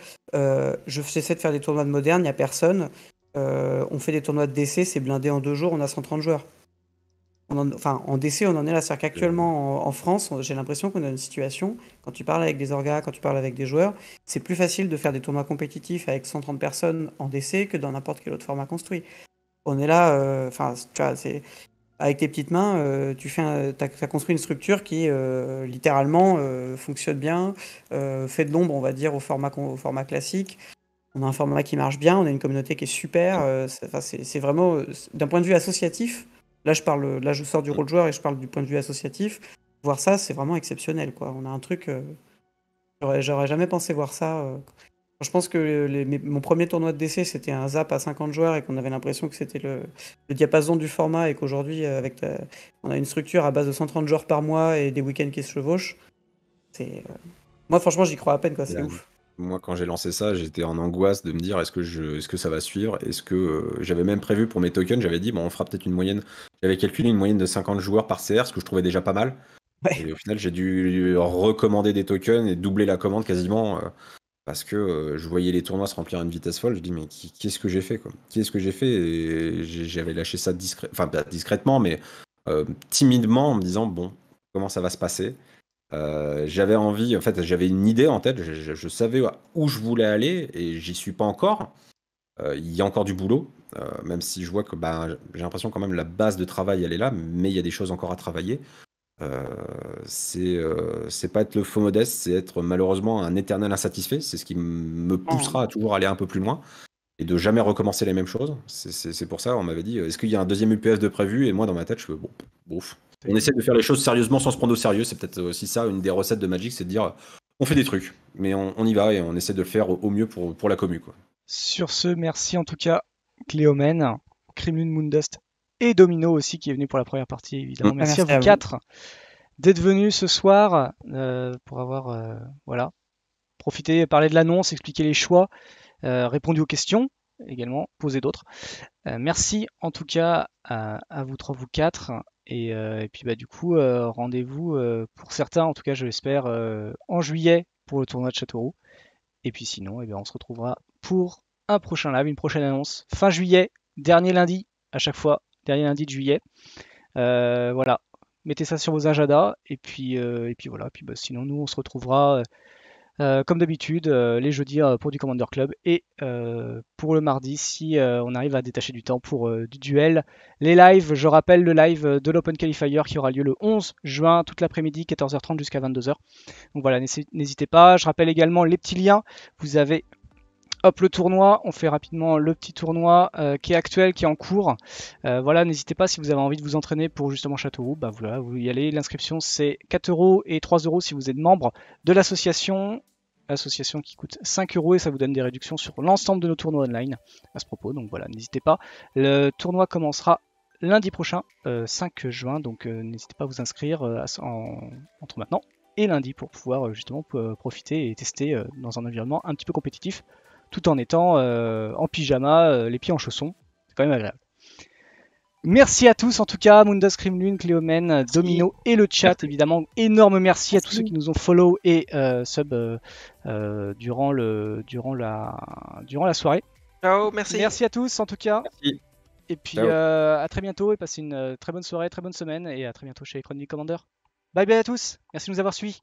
j'essaie de faire des tournois de moderne, il n'y a personne. On fait des tournois de DC, c'est blindé en 2 jours, on a 130 joueurs. En DC, on en est là. C'est-à-dire qu'actuellement, en France, j'ai l'impression qu'on a une situation, quand tu parles avec des orgas, quand tu parles avec des joueurs, c'est plus facile de faire des tournois compétitifs avec 130 personnes en DC que dans n'importe quel autre format construit. On est là, tu vois, c'est. Avec tes petites mains, t'as construit une structure qui littéralement fonctionne bien, fait de l'ombre, on va dire, au format classique. On a un format qui marche bien, on a une communauté qui est super. C'est vraiment, d'un point de vue associatif, là je sors du rôle joueur et je parle du point de vue associatif. Voir ça, c'est vraiment exceptionnel, quoi. On a un truc, j'aurais jamais pensé voir ça. Je pense que mon premier tournoi de DC, c'était un zap à 50 joueurs et qu'on avait l'impression que c'était le diapason du format et qu'aujourd'hui, on a une structure à base de 130 joueurs par mois et des week-ends qui se chevauchent. Moi, franchement, j'y crois à peine, quoi. C'est ouf. Moi, quand j'ai lancé ça, j'étais en angoisse de me dire est-ce que ça va suivre? Est-ce que j'avais même prévu pour mes tokens, j'avais dit bon, on fera peut-être une moyenne. J'avais calculé une moyenne de 50 joueurs par CR, ce que je trouvais déjà pas mal. Ouais. Et au final, j'ai dû recommander des tokens et doubler la commande quasiment. Parce que je voyais les tournois se remplir à une vitesse folle, je dis mais qu'est-ce que j'ai fait quoi? Qu'est-ce que j'ai fait? Et j'avais lâché ça pas discrètement, mais timidement en me disant bon, comment ça va se passer? J'avais envie, en fait, j'avais une idée en tête, je savais où je voulais aller et j'y suis pas encore. Il y a encore du boulot, même si je vois que j'ai l'impression quand même la base de travail elle est là, mais il y a des choses encore à travailler. C'est pas être le faux modeste, c'est être malheureusement un éternel insatisfait. C'est ce qui me poussera à toujours aller un peu plus loin et de jamais recommencer les mêmes choses. C'est pour ça, on m'avait dit est-ce qu'il y a un deuxième UPF de prévu? Et moi, dans ma tête, je fais bon, bouf. On essaie de faire les choses sérieusement sans se prendre au sérieux. C'est peut-être aussi ça, une des recettes de Magic, c'est de dire on fait des trucs, mais on y va et on essaie de le faire au mieux pour la commu, quoi. Sur ce, merci en tout cas, Cléomène, Kremlin, Moondust et Domino aussi qui est venu pour la première partie, évidemment. Merci à vous 4 d'être venus ce soir pour avoir profité, parler de l'annonce, expliquer les choix, répondu aux questions également, poser d'autres. Merci en tout cas à vous 3, vous 4. Et puis du coup, rendez-vous pour certains, en tout cas je l'espère, en juillet pour le tournoi de Châteauroux. Et puis sinon, on se retrouvera pour un prochain live, une prochaine annonce, fin juillet, dernier lundi, à chaque fois, dernier lundi de juillet. Voilà, mettez ça sur vos agendas, et puis voilà, puis sinon nous on se retrouvera comme d'habitude les jeudis pour du Commander Club, et pour le mardi si on arrive à détacher du temps pour du duel. Les lives, je rappelle le live de l'Open Qualifier qui aura lieu le 11 juin, toute l'après-midi, 14h30 jusqu'à 22h. Donc voilà, n'hésitez pas. Je rappelle également les petits liens. Vous avez le tournoi, on fait rapidement le petit tournoi qui est actuel, qui est en cours. Voilà, n'hésitez pas si vous avez envie de vous entraîner pour justement Châteauroux, voilà, vous y allez. L'inscription c'est 4€ et 3€ si vous êtes membre de l'association qui coûte 5€ et ça vous donne des réductions sur l'ensemble de nos tournois online à ce propos. Donc voilà, n'hésitez pas. Le tournoi commencera lundi prochain, 5 juin, donc n'hésitez pas à vous inscrire entre maintenant et lundi pour pouvoir justement profiter et tester dans un environnement un petit peu compétitif, tout en étant en pyjama, les pieds en chaussons. C'est quand même agréable. Merci à tous en tout cas, Moondust, Kremlin, Cléomène, Domino et le chat évidemment. Énorme merci à tous ceux qui nous ont follow et sub durant la soirée. Ciao, merci. Merci à tous en tout cas. Merci. Et puis Ciao. à très bientôt et passez une très bonne soirée, très bonne semaine et à très bientôt chez Chronique Commander. Bye bye à tous, merci de nous avoir suivis.